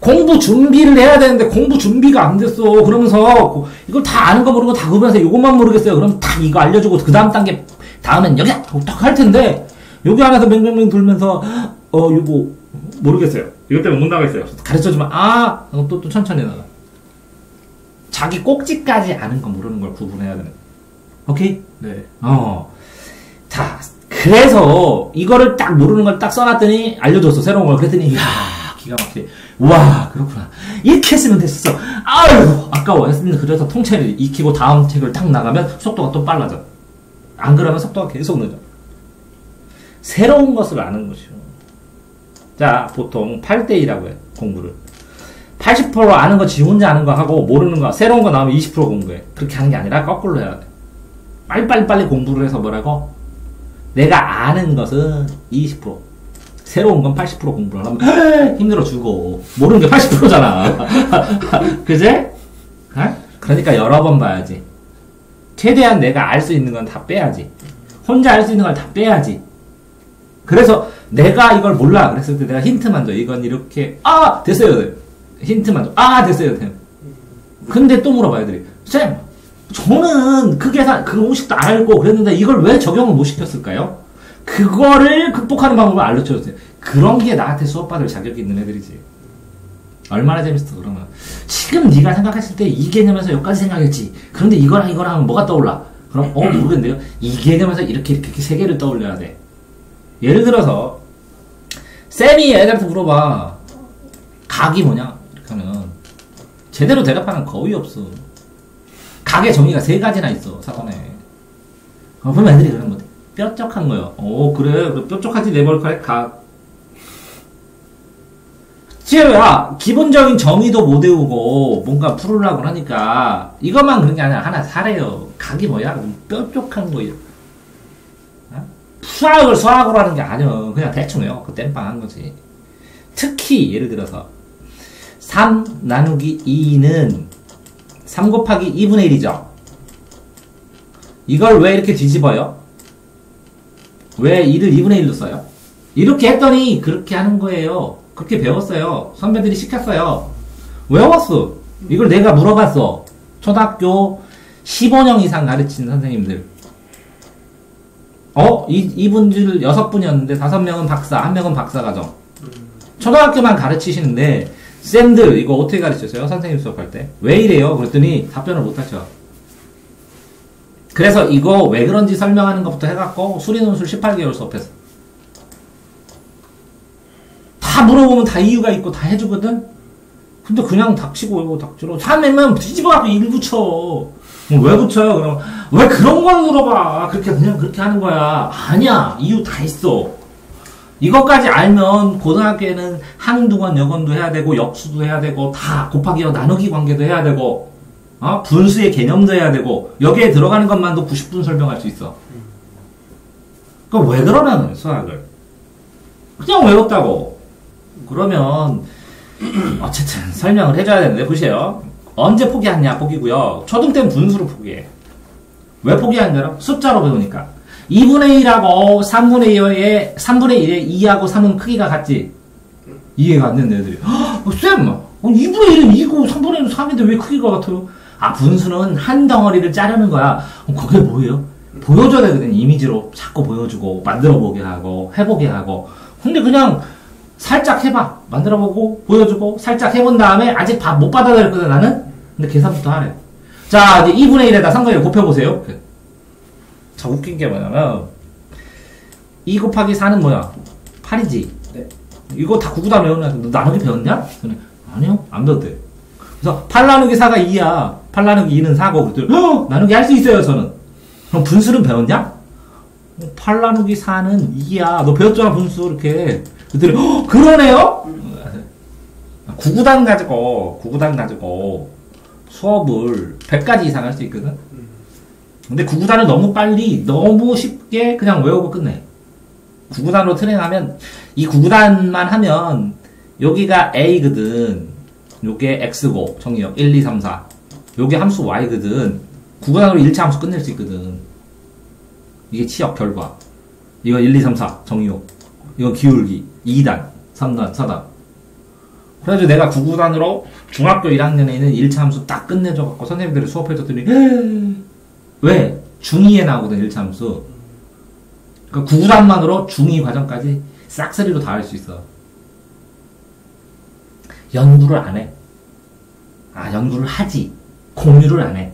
S1: 공부 준비를 해야 되는데 공부 준비가 안 됐어. 그러면서 이걸 다 아는 거 모르고 다 구분해서 이것만 모르겠어요. 그럼 다 이거 알려주고 그 다음 단계 다음엔 여기다 딱 할 텐데 여기 안에서 맹맹맹 돌면서 이거 모르겠어요. 이것 때문에 못 나가겠어요. 가르쳐주면 또 천천히 나가. 자기 꼭지까지 아는 거 모르는 걸 구분해야 되는 거야. 오케이?
S2: 네.
S1: 자, 그래서 이거를 딱 모르는 걸 딱 써놨더니 알려줬어. 새로운 걸. 그랬더니 이야 기가 막히게. 와 그렇구나. 이렇게 했으면 됐었어. 아유 아까워. 그래서 통째를 익히고 다음 책을 딱 나가면 속도가 또 빨라져. 안 그러면 속도가 계속 늦어. 새로운 것을 아는 것이요. 자 보통 8대2라고 해. 공부를 80% 아는 거 지 혼자 아는 거 하고 모르는 거 새로운 거 나오면 20% 공부해. 그렇게 하는 게 아니라 거꾸로 해야 돼. 빨리 공부를 해서 뭐라고? 내가 아는 것은 20%, 새로운 건 80% 공부를 하면 힘들어 죽어. 모르는 게 80%잖아. 그제? 그러니까 여러 번 봐야지. 최대한 내가 알 수 있는 건 다 빼야지. 혼자 알 수 있는 걸 다 빼야지. 그래서 내가 이걸 몰라 그랬을 때 내가 힌트만 줘. 이건 이렇게 됐어요. 힌트만 줘. 됐어요. 근데 또 물어봐 애들이. 쌤 저는 그 계산, 그 공식도 알고 그랬는데 이걸 왜 적용을 못 시켰을까요? 그거를 극복하는 방법을 알려줘주세요. 그런 게 나한테 수업받을 자격이 있는 애들이지. 얼마나 재밌어 그러면. 지금 네가 생각했을 때 이 개념에서 여기까지 생각했지. 그런데 이거랑 하면 뭐가 떠올라? 그럼 모르겠는데요. 이 개념에서 이렇게 세 개를 떠올려야 돼. 예를 들어서 쌤이 애들한테 물어봐. 각이 뭐냐? 이렇게 하면 제대로 대답하는 거의 없어. 각의 정의가 3가지나 있어, 사전에. 보면 애들이 그러는 거지. 뾰족한 거요. 그래. 뾰족하지, 내 머리카락 각. 야, 기본적인 정의도 못 외우고, 뭔가 풀으려고 하니까, 이것만 그런 게 아니라 하나 사래요. 각이 뭐야? 뾰족한 거예요. 수학으로 하는 게 아니야. 그냥 대충 외워. 그 땜빵 한 거지. 특히, 예를 들어서, 3 나누기 2는 3 곱하기 2분의 1이죠. 이걸 왜 이렇게 뒤집어요? 왜 2를 2분의 1로 써요? 이렇게 했더니 그렇게 하는 거예요. 그렇게 배웠어요. 선배들이 시켰어요. 외웠어. 이걸 내가 물어봤어. 초등학교 15년 이상 가르친 선생님들. 이분들 6분이었는데 5명은 박사, 1명은 박사과정. 초등학교만 가르치시는데 쌤들 이거 어떻게 가르쳤어요? 선생님 수업할 때. 왜 이래요? 그랬더니 답변을 못 하셔. 그래서 이거 왜 그런지 설명하는 것부터 해갖고 수리논술 18개월 수업했어. 다 물어보면 다 이유가 있고 다 해주거든? 근데 그냥 닥치고 닥치고 3이면 뒤집어갖고 1 붙여. 왜 붙여요? 그럼 왜 그런 걸 물어봐? 그냥 그렇게 하는 거야. 아니야. 이유 다 있어. 이것까지 알면 고등학교에는 항등원, 역원도 해야 되고 역수도 해야 되고 다 곱하기와 나누기 관계도 해야 되고 분수의 개념도 해야 되고 여기에 들어가는 것만도 90분 설명할 수 있어. 그럼 왜 그러냐는 수학을. 그냥 외웠다고. 그러면 어쨌든 설명을 해줘야 되는데 보세요. 언제 포기하냐 포기고요. 초등 때는 분수로 포기해. 왜 포기하는 줄 알아? 숫자로 배우니까. 2분의 1하고 3분의 1에 2하고 3은 크기가 같지? 이해가 안 되는 애들이. 쌤! 2분의 1은 2고 3분의 1은 3인데 왜 크기가 같아요? 분수는 한 덩어리를 자르는 거야. 그게 뭐예요? 보여줘야 되거든. 이미지로 자꾸 보여주고 만들어보게 하고 해보게 하고. 근데 그냥 살짝 해봐. 만들어보고 보여주고 살짝 해본 다음에 아직 못 받아들였거든 나는? 근데 계산부터 하래. 자 이제 2분의 1에다 3분의 1 곱해보세요. 자, 웃긴 게 뭐냐면 2 곱하기 4는 뭐야? 8이지?
S2: 네.
S1: 이거 다 구구단 외우는 너 나누기 배웠냐? 아니요, 안 배워도 돼. 그래서 8 나누기 4가 2야. 8 나누기 2는 4고, 그랬더니, 나누기 할 수 있어요, 저는. 그럼 분수는 배웠냐? 8 나누기 4는 2야. 너 배웠잖아, 분수, 이렇게. 그랬더니, 그러네요? 구구단 가지고 수업을 100가지 이상 할 수 있거든? 근데 구구단을 너무 빨리, 너무 쉽게 그냥 외우고 끝내. 구구단으로 트레이닝하면, 이 구구단만 하면, 여기가 A거든. 요게 X고, 정의역 1, 2, 3, 4. 요게 함수 Y거든. 구구단으로 1차 함수 끝낼 수 있거든. 이게 치역 결과. 이거 1, 2, 3, 4, 정의역. 이거 기울기. 2단, 3단, 4단. 그래가지고 내가 구구단으로 중학교 1학년에 있는 1차 함수 딱 끝내줘갖고 선생님들이 수업해줬더니, 왜? 중2에 나오거든, 1차 함수. 그러니까 구구단만으로 중2 과정까지 싹쓸이로 다 할 수 있어. 연구를 안 해. 아, 연구를 하지. 공유를 안 해.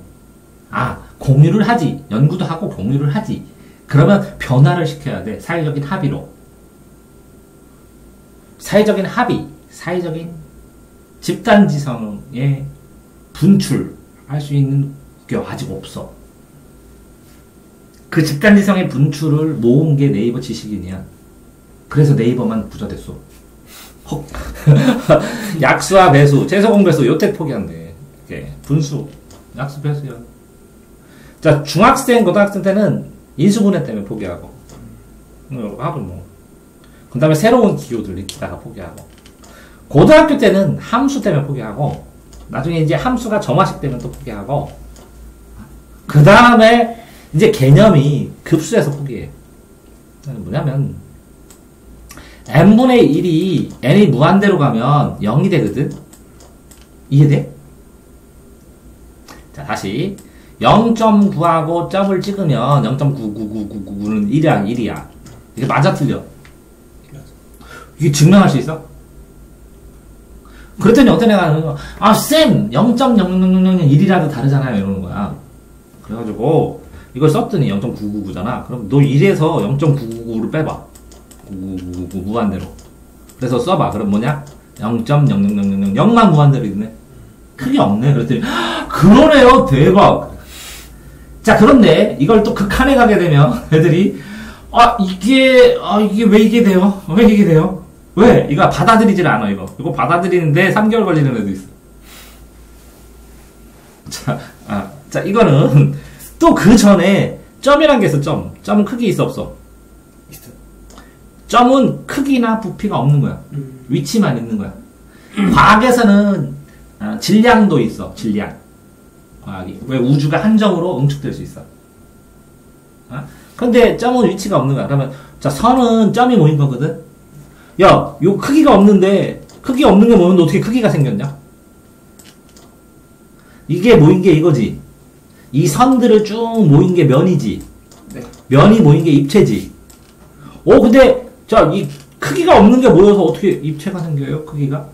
S1: 아, 공유를 하지. 연구도 하고 공유를 하지. 그러면 변화를 시켜야 돼. 사회적인 합의로. 사회적인 합의, 사회적인 집단지성의 분출할 수 있는 게 아직 없어. 그 집단지성의 분출을 모은 게 네이버 지식인이야. 그래서 네이버만 부자 됐어. 헉. 약수와 배수, 최소공배수, 요때 포기한대. 이렇게 분수, 약수, 배수야. 자, 중학생, 고등학생 때는 인수분해 때문에 포기하고, 하고 뭐. 그 다음에 새로운 기호들 익히다가 포기하고. 고등학교 때는 함수 때문에 포기하고, 나중에 이제 함수가 점화식 때문에 또 포기하고, 그 다음에 이제 개념이 급수에서 포기해. 뭐냐면, n분의 1이 n이 무한대로 가면 0이 되거든? 이해돼? 자, 다시. 0.9하고 점을 찍으면 0.99999는 1이야. 이게 맞아, 틀려? 이게 증명할 수 있어? 그랬더니 어떤 애가 하는 거야. 아, 쌤! 0.0001이라도 다르잖아요. 이러는 거야. 그래가지고, 이걸 썼더니 0.999잖아. 그럼 너 1에서 0.999를 빼봐. 999 무한대로. 그래서 써봐. 그럼 뭐냐? 0.00000만 무한대로 있네. 크게 없네. 그랬더니, 그러네요. 대박. 자, 그런데 이걸 또 극한에 가게 되면 애들이, 이게 왜 이게 돼요? 왜 이게 돼요? 왜? 이거 받아들이질 않아, 이거. 이거 받아들이는데 3개월 걸리는 애도 있어. 자, 이거는 또 그 전에 점이란 게 있어, 점. 점은 크기 있어, 없어?
S2: 있어.
S1: 점은 크기나 부피가 없는 거야. 위치만 있는 거야. 과학에서는 질량도 있어, 질량. 과학이. 왜 우주가 한정으로 응축될 수 있어. 근데 점은 위치가 없는 거야. 그러면, 자, 선은 점이 모인 거거든? 야, 요 크기가 없는데, 크기 없는 게 뭐였는데 어떻게 크기가 생겼냐? 이게 모인 게 이거지. 이 선들을 쭉 모인 게 면이지.
S2: 네.
S1: 면이 모인 게 입체지. 근데, 자, 이 크기가 없는 게 모여서 어떻게 입체가 생겨요? 크기가?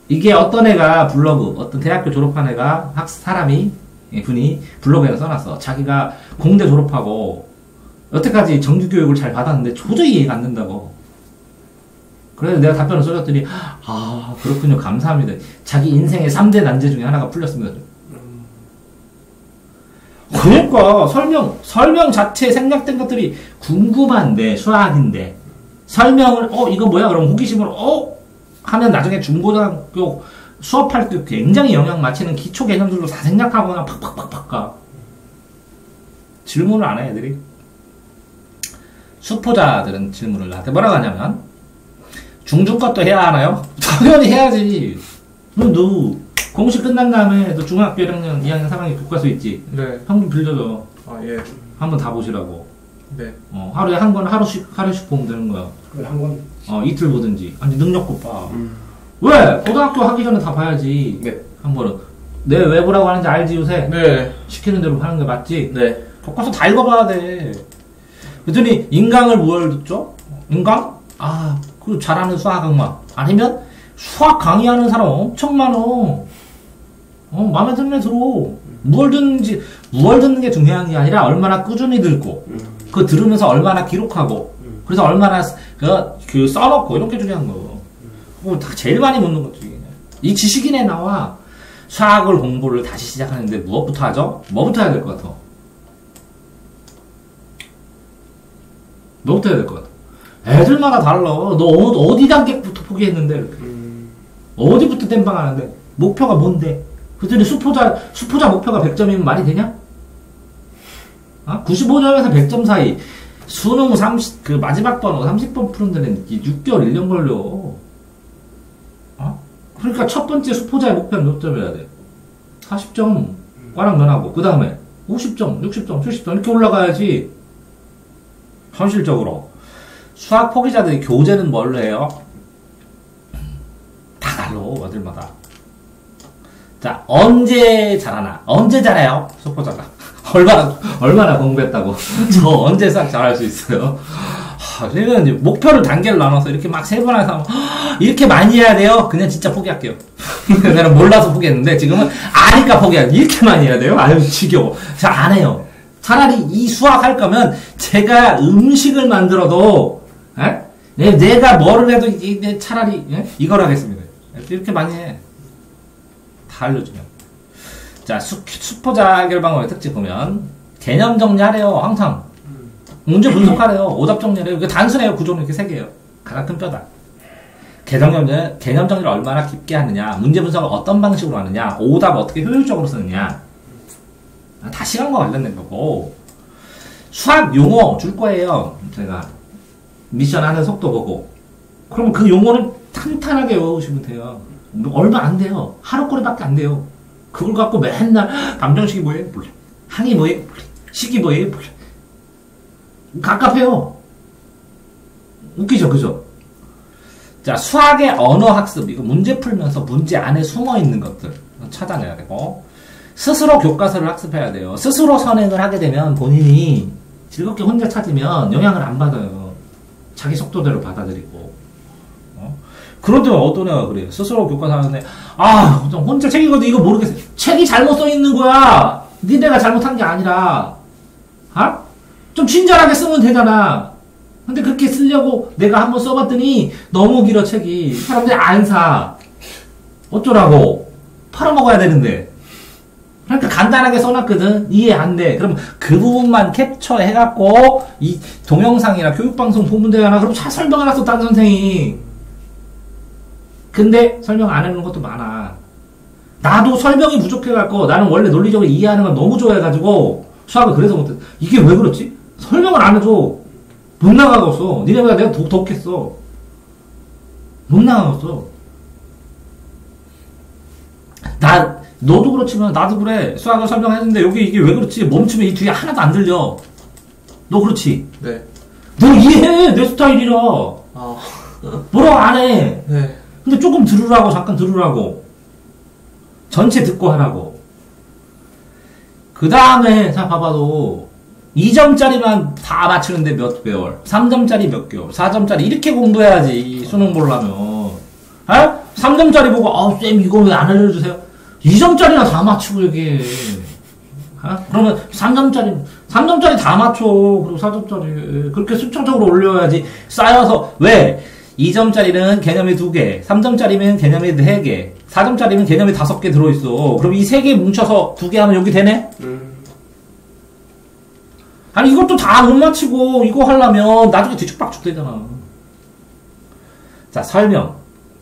S1: 이게 어떤 애가 블로그, 어떤 대학교 졸업한 애가, 분이 블로그에다 써놨어. 자기가 공대 졸업하고, 여태까지 정규교육을 잘 받았는데 도저히 이해가 안 된다고. 그래서 내가 답변을 써줬더니, 그렇군요. 감사합니다. 자기 인생의 3대 난제 중에 하나가 풀렸습니다. 그러니까 설명 자체에 생략된 것들이 궁금한데, 수학인데, 설명을, 이거 뭐야? 그럼 호기심으로, 하면 나중에 중고등학교 수업할 때 굉장히 영향 미치는 기초 개념들로 다 생략하거나 팍팍팍팍 가. 질문을 안 해, 애들이. 수포자들은 질문을 나한테 뭐라고 하냐면, 중중 것도 해야 하나요? 당연히 해야지. 너 공식 끝난 다음에 너 중학교 1학년, 2학년, 3학년 교과서 있지?
S2: 네.
S1: 한번 빌려줘.
S2: 예.
S1: 한번 다 보시라고.
S2: 네.
S1: 하루에 한 권, 하루씩 보면 되는 거야.
S2: 그걸 한 권.
S1: 이틀 보든지. 아니, 능력고 봐. 왜? 고등학교 하기 전에 다 봐야지.
S2: 네.
S1: 한 번은. 내 왜 보라고 하는지 알지, 요새?
S2: 네.
S1: 시키는 대로 하는 게 맞지?
S2: 네.
S1: 교과서 다 읽어봐야 돼. 그랬더니, 인강을 뭘 듣죠? 인강? 그 잘하는 수학학만. 아니면, 수학 강의하는 사람 엄청 많어. 마음에 드는 애 들어. 뭘 듣는 게 중요한 게 아니라, 얼마나 꾸준히 듣고, 그거 들으면서 얼마나 기록하고, 그래서 얼마나, 써놓고, 이런 게 중요한 거. 그거 다 제일 많이 묻는 것 중에. 이 지식인에 나와 수학을 공부를 다시 시작하는데 무엇부터 하죠? 뭐부터 해야 될 것 같아? 뭐부터 해야 될 것 같아? 애들마다 달라. 너 어디 단계부터 포기했는데 이렇게. 어디부터 땜빵하는데 목표가 뭔데? 그들이 수포자 목표가 100점이면 말이 되냐? 95점에서 100점 사이 수능 30, 그 마지막 번호 30번 푸는 데는 6개월 1년 걸려. 그러니까 첫 번째 수포자의 목표는 몇 점이어야 돼? 40점 꽈랑 면하고 그 다음에 50점, 60점, 70점 이렇게 올라가야지. 현실적으로 수학 포기자들이 교재는 뭘로 해요? 다 달라 어딜마다. 자, 언제 잘하나? 언제 잘해요? 수포자가 얼마나 공부했다고 저 언제 싹 잘할 수 있어요? 그러면 이제 목표를 단계를 나눠서 이렇게 막 세 번 해서 이렇게 많이 해야 돼요? 그냥 진짜 포기할게요. 나는 몰라서 포기했는데 지금은 아니까 포기해요. 이렇게 많이 해야 돼요? 아유 지겨워. 자, 안 해요. 차라리 이 수학 할 거면 제가 음식을 만들어도 내가 뭐를 해도 차라리 이걸 하겠습니다. 이렇게 많이 해. 다 알려주면. 자, 수포자 결방어의 특징 보면 개념 정리하래요. 항상 문제 분석하래요. 오답 정리하래요. 이게 단순해요. 구조는 이렇게 세 개예요. 가장 큰 뼈다. 개념 정리를 얼마나 깊게 하느냐, 문제 분석을 어떤 방식으로 하느냐, 오답 어떻게 효율적으로 쓰느냐, 다 시간과 관련된 거고. 수학 용어 줄 거예요. 제가 미션 하는 속도 보고. 그러면 그 용어는 탄탄하게 외우시면 돼요. 얼마 안 돼요. 하루거리밖에 안 돼요. 그걸 갖고 맨날 방정식이 뭐예요? 몰라. 항이 뭐예요? 몰라. 식이 뭐예요? 몰라. 갑갑해요. 웃기죠, 그죠? 자, 수학의 언어 학습. 이거 문제 풀면서 문제 안에 숨어 있는 것들 찾아내야 되고, 스스로 교과서를 학습해야 돼요. 스스로 선행을 하게 되면 본인이 즐겁게 혼자 찾으면 영향을 안 받아요. 자기 속도대로 받아들이고. 그런데 어떤 애가 그래요. 스스로 교과서 하는데, 혼자 책 읽어도 이거 모르겠어. 책이 잘못 써 있는 거야. 니네가 잘못한 게 아니라. 좀 친절하게 쓰면 되잖아. 근데 그렇게 쓰려고 내가 한번 써봤더니 너무 길어, 책이. 사람들이 안 사. 어쩌라고. 팔아먹어야 되는데. 그러니까 간단하게 써놨거든. 이해 안 돼. 그럼 그 부분만 캡처해갖고 이 동영상이나 교육방송 보면 되잖아. 그럼 잘 설명 하나 썼다는 선생이. 근데 설명 안 해놓은 것도 많아. 나도 설명이 부족해갖고 나는 원래 논리적으로 이해하는 걸 너무 좋아해가지고 수학을 그래서 못해. 이게 왜 그렇지? 설명을 안 해줘. 못 나가겠어. 니네보다 내가 더 독했어. 못 나가겠어. 너도 그렇지만 나도 그래. 수학을 설명했는데 여기 이게 왜 그렇지? 멈추면 이 뒤에 하나도 안 들려. 너 그렇지?
S2: 네.
S1: 너 이해해. 내 스타일이라. 뭐라고 안 해.
S2: 네.
S1: 근데 조금 들으라고, 잠깐 들으라고. 전체 듣고 하라고. 그 다음에, 자, 봐봐도, 2점짜리만 다 맞추는데 몇 개월, 3점짜리 몇 개월, 4점짜리 이렇게 공부해야지, 수능 보려면. 3점짜리 보고, 쌤, 이거 왜 안 알려주세요? 2점짜리나 다 맞추고 얘기해. 그러면 3점짜리 다 맞춰. 그리고 4점짜리. 그렇게 수평적으로 올려야지. 쌓여서, 왜? 2점짜리는 개념이 2개, 3점짜리면 개념이 4개, 4점짜리면 개념이 5개 들어있어. 그럼 이 3개 뭉쳐서 2개 하면 여기 되네? 아니, 이것도 다 못 맞히고, 이거 하려면 나중에 뒤죽박죽 되잖아. 자, 설명.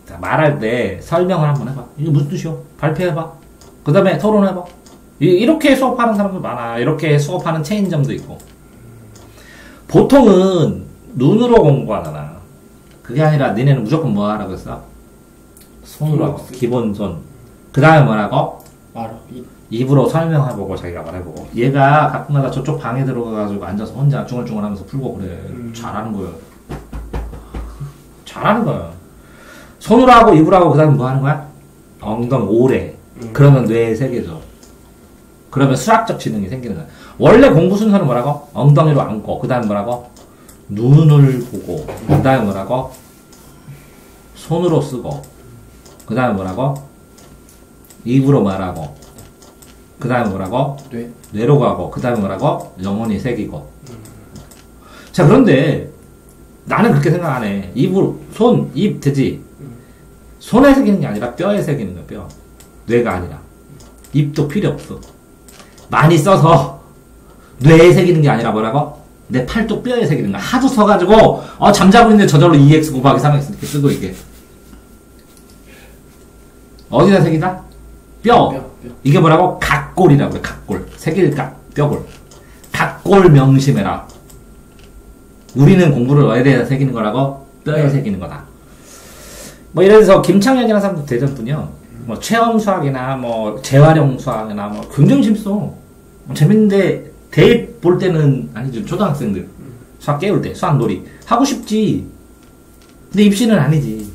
S1: 자, 말할 때 설명을 한번 해봐. 이게 무슨 뜻이요? 발표해봐. 그 다음에 토론해봐. 이렇게 수업하는 사람들 많아. 이렇게 수업하는 체인점도 있고. 보통은 눈으로 공부하잖아. 그게 아니라 니네는 무조건 뭐 하라고 했어? 손으로 하고 기본손. 그 다음에 뭐라고? 입으로 설명해보고 자기가 말해보고. 얘가 가끔가다 저쪽 방에 들어가가지고 앉아서 혼자 중얼중얼 하면서 풀고 그래. 잘하는 거야. 잘하는 거야. 손으로 하고 입으로 하고 그 다음에 뭐 하는 거야? 엉덩이 오래. 그러면 뇌에 새겨져. 그러면 수학적 지능이 생기는 거야. 원래 공부 순서는 뭐라고? 엉덩이로 앉고 그 다음에 뭐라고? 눈을 보고 그 다음에 뭐라고? 손으로 쓰고 그 다음에 뭐라고? 입으로 말하고 그 다음에 뭐라고? 뇌로 가고 그 다음에 뭐라고? 영혼이 새기고. 자, 그런데 나는 그렇게 생각 안 해. 입으로, 손, 입 되지. 손에 새기는 게 아니라 뼈에 새기는 거야, 뼈. 뇌가 아니라. 입도 필요 없어. 많이 써서 뇌에 새기는 게 아니라 뭐라고? 내 팔뚝 뼈에 새기는 거야. 하도 써가지고, 잠자고 있는데 저절로 2x 곱하기 3x 이렇게 쓰고 이게. 어디다 새기다? 뼈. 이게 뭐라고? 각골이라고 그래, 각골. 새길각, 뼈골. 각골 명심해라. 우리는 공부를 어디에다 새기는 거라고? 뼈에 새기는 거다. 뭐 이래서 김창현이라는 사람도 대전분이요. 뭐 체험 수학이나 뭐 재활용 수학이나 뭐 굉장히 재밌어. 재밌는데 대입 볼 때는 아니죠. 초등학생들 수학 깨울 때 수학 놀이 하고 싶지. 근데 입시는 아니지.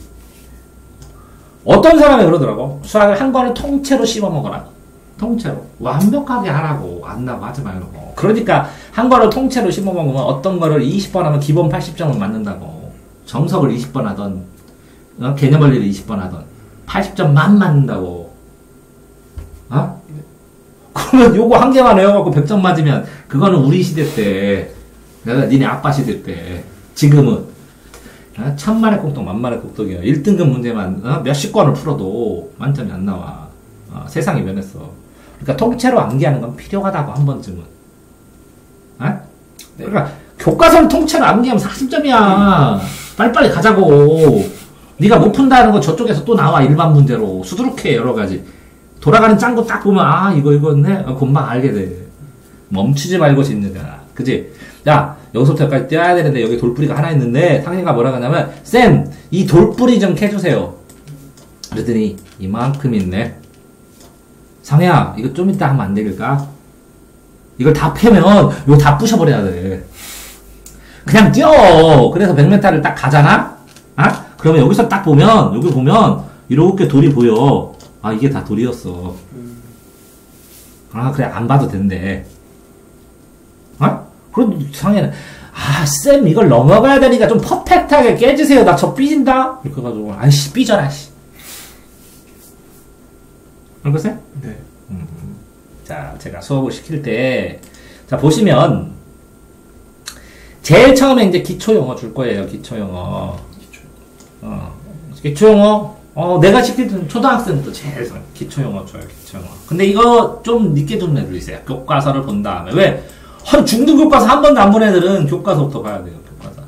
S1: 어떤 사람이 그러더라고. 수학을 한 권을 통째로 씹어 먹어라. 통째로 완벽하게 하라고 안다고 하지 말고. 그러니까 한 권을 통째로 씹어 먹으면 어떤 거를 20번 하면 기본 80점을 맞는다고. 정석을 20번 하던 개념 원리를 20번 하던 80점만 맞는다고. 그러면 요거 한 개만 외워갖고 100점 맞으면 그거는 우리 시대 때, 내가 니네 아빠 시대 때. 지금은 천만의 꼭똑 만만의 꼭똑이야. 1등급 문제만 몇십 권을 풀어도 만점이 안 나와. 세상이 변했어. 그러니까 통째로 암기하는 건 필요하다고 한 번쯤은. 그러니까 교과서를 통째로 암기하면 40점이야. 빨리빨리 가자고. 네가 못 푼다는 거 저쪽에서 또 나와. 일반 문제로 수두룩해. 여러 가지 돌아가는 짱구 딱 보면 이거네. 금방 알게 돼. 멈추지 말고 짓는 거야. 그치? 야, 여기서부터 여기까지 떼야 되는데 여기 돌뿌리가 하나 있는데 상희가 뭐라고 하냐면, 쌤, 이 돌뿌리 좀 캐주세요. 그랬더니 이만큼 있네. 상희야, 이거 좀 이따 하면 안 되길까? 이걸 다 패면 이거 다 부셔버려야 돼. 그냥 뛰어. 그래서 100m를 딱 가잖아? 그러면 여기서 딱 보면, 여기 보면 이렇게 돌이 보여. 이게 다 돌이었어. 그래, 안 봐도 된대. 그럼 상해는, 쌤, 이걸 넘어가야 되니까 좀 퍼펙트하게 깨주세요. 나 저 삐진다? 이렇게 해가지고, 아이씨, 삐져라, 씨. 알겠어요?
S2: 네.
S1: 자, 제가 수업을 시킬 때, 자, 보시면, 제일 처음에 이제 기초영어 줄 거예요, 기초영어. 기초영어, 내가 시킬 때는 초등학생부터 제일 기초영어 줘요, 기초영어. 근데 이거 좀 늦게 듣는 애들 있어요. 교과서를 본 다음에. 왜? 중등 교과서 한 번도 안 본 애들은 교과서부터 봐야 돼요, 교과서.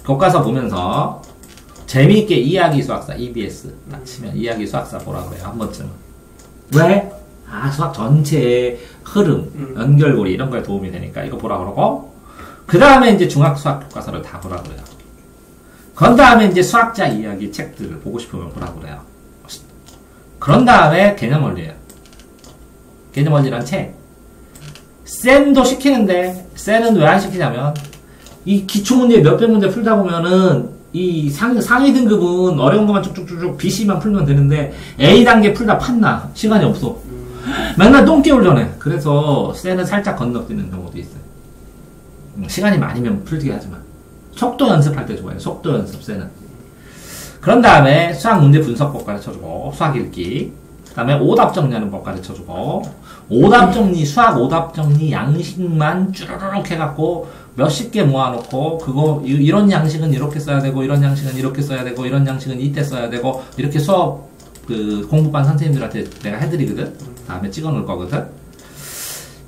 S1: 교과서 보면서 재미있게 이야기 수학사, EBS 딱 치면 이야기 수학사 보라고 그래요, 한 번쯤은. 왜? 수학 전체의 흐름, 연결고리 이런 거에 도움이 되니까 이거 보라 그러고, 그 다음에 이제 중학 수학 교과서를 다 보라 그래요. 그런 다음에 이제 수학자 이야기 책들을 보고 싶으면 보라 그래요. 그런 다음에 개념 원리예요. 개념 원리란 책. 쌤도 시키는데, 쌤은 왜 안 시키냐면, 이 기초문제 몇백 문제 풀다 보면은, 이 상위 등급은 어려운 것만 쭉쭉쭉 BC만 풀면 되는데, A단계 풀다 판나. 시간이 없어. 맨날 똥개울 전에. 그래서 쌤은 살짝 건너뛰는 경우도 있어요. 시간이 많으면 풀게 하지만. 속도 연습할 때 좋아요. 속도 연습, 쌤은. 그런 다음에 수학 문제 분석법 가르쳐주고, 수학 읽기. 그 다음에 오답 정리하는 법 가르쳐주고, 오답 정리, 수학 오답 정리 양식만 쭈르륵 해갖고 몇십 개 모아놓고, 그거, 이런 양식은 이렇게 써야 되고, 이런 양식은 이렇게 써야 되고, 이런 양식은 이때 써야 되고, 이렇게 수업, 공부반 선생님들한테 내가 해드리거든? 다음에 찍어 놓을 거거든?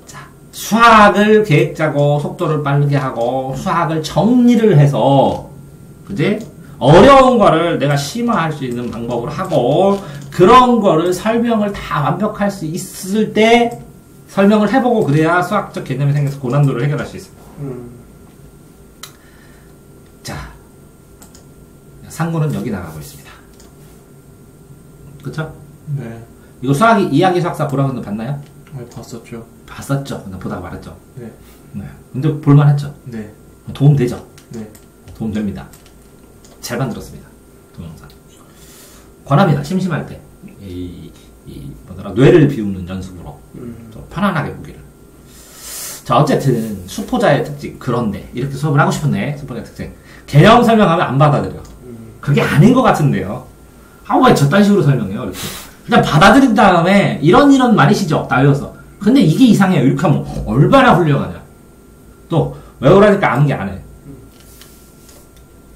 S1: 자, 수학을 계획 짜고, 속도를 빠르게 하고, 수학을 정리를 해서, 그지? 어려운 거를 내가 심화할 수 있는 방법을 하고, 그런 거를 설명을 다 완벽할 수 있을 때 설명을 해보고 그래야 수학적 개념이 생겨서 고난도를 해결할 수 있어요. 자, 상고는 여기 나가고 있습니다. 그쵸?
S2: 네.
S1: 이거 이야기 수학사 보라고 했는데 봤나요?
S2: 봤었죠.
S1: 봤었죠. 나 보다가 말했죠.
S2: 네.
S1: 네. 근데 볼만했죠?
S2: 네.
S1: 도움되죠?
S2: 네.
S1: 도움됩니다. 잘 만들었습니다. 동영상. 권합니다. 심심할 때. 뇌를 비우는 연습으로. 좀 편안하게 보기를. 자, 어쨌든, 수포자의 특징. 그런데, 이렇게 수업을 하고 싶은데, 수포자의 특징. 개념 설명하면 안 받아들여. 그게 아닌 것 같은데요. 왜 저딴 식으로 설명해요? 이렇게. 그냥 받아들인 다음에, 이런 말이시죠? 다 외워서. 근데 이게 이상해요. 이렇게 하면 얼마나 훌륭하냐. 또, 외우라니까 암기 안 해.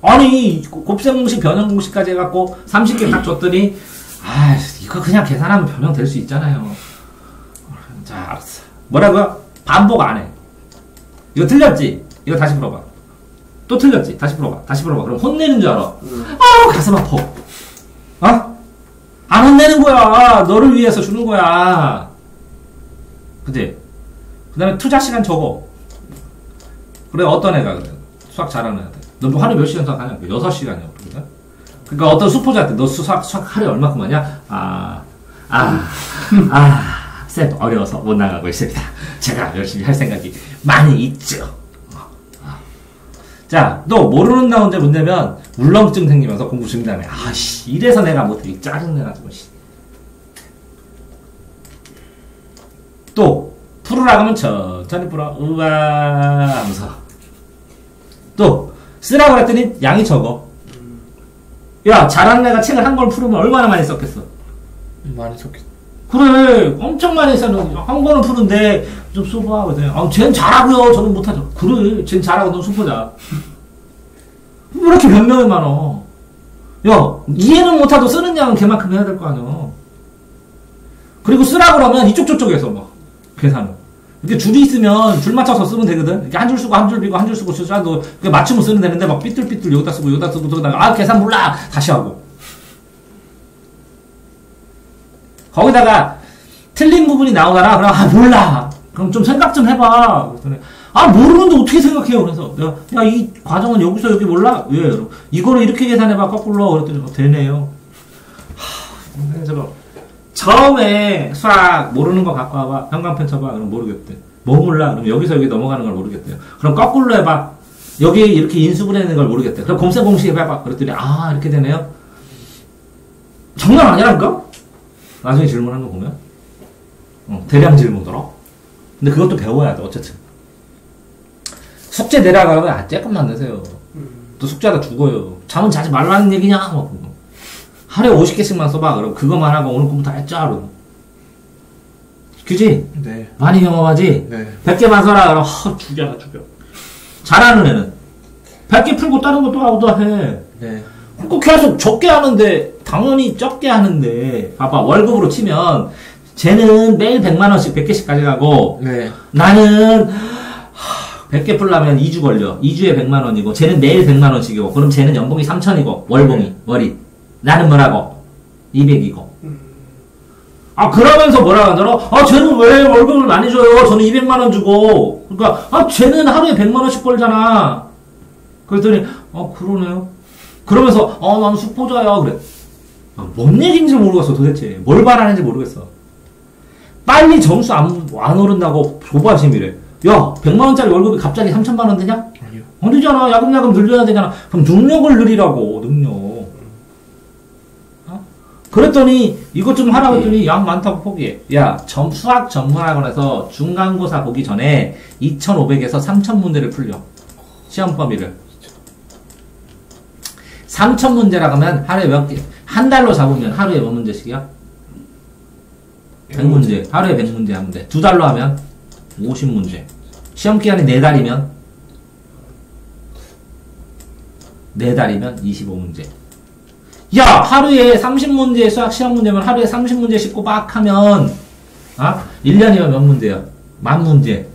S1: 아니, 곱셈 공식, 변형 공식까지 해갖고 30개 딱 줬더니, 아, 이거 그냥 계산하면 변형 될 수 있잖아요. 자, 알았어. 뭐라고요? 반복 안 해. 이거 틀렸지? 이거 다시 풀어봐. 또 틀렸지? 다시 풀어봐. 다시 풀어봐. 그럼 혼내는 줄 알아. 아, 가슴 아파. 어? 안 혼내는 거야. 너를 위해서 주는 거야. 그치? 그 다음에 투자 시간 적어. 그래, 어떤 애가 그래. 수학 잘하는 애들. 너 하루에 몇 시간 수학하냐? 6시간이야. 그러니까 어떤 수포자한테 너 수학 하루에 얼마큼 하냐? 쌤 어려워서 못 나가고 있습니다. 제가 열심히 할 생각이 많이 있죠. 자, 또 모르는 나온데 문제면 울렁증 생기면서 공부 중단해. 아씨, 이래서 내가 못해. 짜증내가지고. 또 풀으라 하면 천천히 풀어. 우와 하면서. 또 쓰라고 했더니 양이 적어. 야, 잘하는 애가 책을 한 권 풀으면 얼마나 많이 썼겠어?
S2: 많이 썼겠다.
S1: 그래, 엄청 많이 썼는데 한 권을 푸는데 좀 써봐. 그랬더니 쟤는 잘하고요, 저는 못하죠. 그래, 쟤는 잘하고 넌 수포자. 왜 이렇게 변명이 많어? 야, 이해는 못하도 쓰는 양은 걔만큼 해야 될 거 아니야. 그리고 쓰라고 그러면 이쪽 저쪽에서 막 계산을. 이렇게 줄이 있으면 줄 맞춰서 쓰면 되거든. 이렇게 한 줄 쓰고 한 줄 비고 한 줄 쓰고 써도 맞추면 쓰면 되는데 막 삐뚤삐뚤 여기다 쓰고 여기다 쓰고 그러다가 계산 몰라 다시 하고. 거기다가 틀린 부분이 나오더라. 그럼 몰라. 그럼 좀 생각 좀 해봐. 그랬더니 모르는데 어떻게 생각해요? 그래서 야, 이 과정은 여기서 여기 몰라? 왜? 이거를 이렇게 계산해봐 거꾸로. 그랬더니 되네요. 그래서 처음에 수학 모르는 거 갖고 와봐. 형광펜 쳐봐. 그럼 모르겠대. 뭐 몰라? 그럼 여기서 여기 넘어가는 걸 모르겠대요. 그럼 거꾸로 해봐. 여기 이렇게 인수분해하는 걸 모르겠대. 그럼 곱셈 공식 해봐. 그랬더니 이렇게 되네요. 장난 아니라니까? 나중에 질문하는 거 보면 대량 질문으로. 근데 그것도 배워야 돼. 어쨌든 숙제 내려가면 조금만 내세요. 또 숙제하다 죽어요. 잠은 자지 말라는 얘기냐? 하루에 50개씩만 써봐. 그럼 그것만 하고 오늘 공부 다 했죠. 그지?
S2: 네.
S1: 많이 경험하지?
S2: 네.
S1: 100개만 써라. 그럼 죽여. 잘하는 애는 100개 풀고 다른 것도 하고 또 해.
S2: 네.
S1: 꼭 계속 적게 하는데 당연히 적게 하는데 봐봐. 월급으로 치면 쟤는 매일 100만원씩 100개씩 가져가고
S2: 네.
S1: 나는 100개 풀려면 2주 걸려. 2주에 100만원이고 쟤는 매일 100만원씩이고 그럼 쟤는 연봉이 3천이고 월이 나는 뭐라고? 200이고. 그러면서 뭐라 하더라? 쟤는 왜 월급을 많이 줘요? 저는 200만원 주고. 그러니까, 쟤는 하루에 100만원씩 벌잖아. 그랬더니, 그러네요. 그러면서, 나는 수포자야. 그래. 뭔 얘기인지 모르겠어, 도대체. 뭘 말하는지 모르겠어. 빨리 점수 안 오른다고 조바심이래. 야, 100만원짜리 월급이 갑자기 3천만원 되냐?
S2: 아니요.
S1: 안 되잖아. 야금야금 늘려야 되잖아. 그럼 능력을 늘리라고, 능력. 그랬더니 이것 좀 하라고 했더니 양 많다고 포기해. 야, 수학 전문학원에서 중간고사 보기 전에 2,500에서 3,000문제를 풀려. 시험 범위를. 3,000문제라 하면 하루에 몇 개? 한 달로 잡으면 하루에 몇 문제씩이야? 100문제. 하루에 100문제 하면 돼. 두 달로 하면 50문제. 시험 기간이 4달이면 4달이면 25문제. 야, 하루에 30문제 수학 시험 문제면 하루에 30문제씩 꼬박 하면 1년이면 몇 문제야? 10,000문제.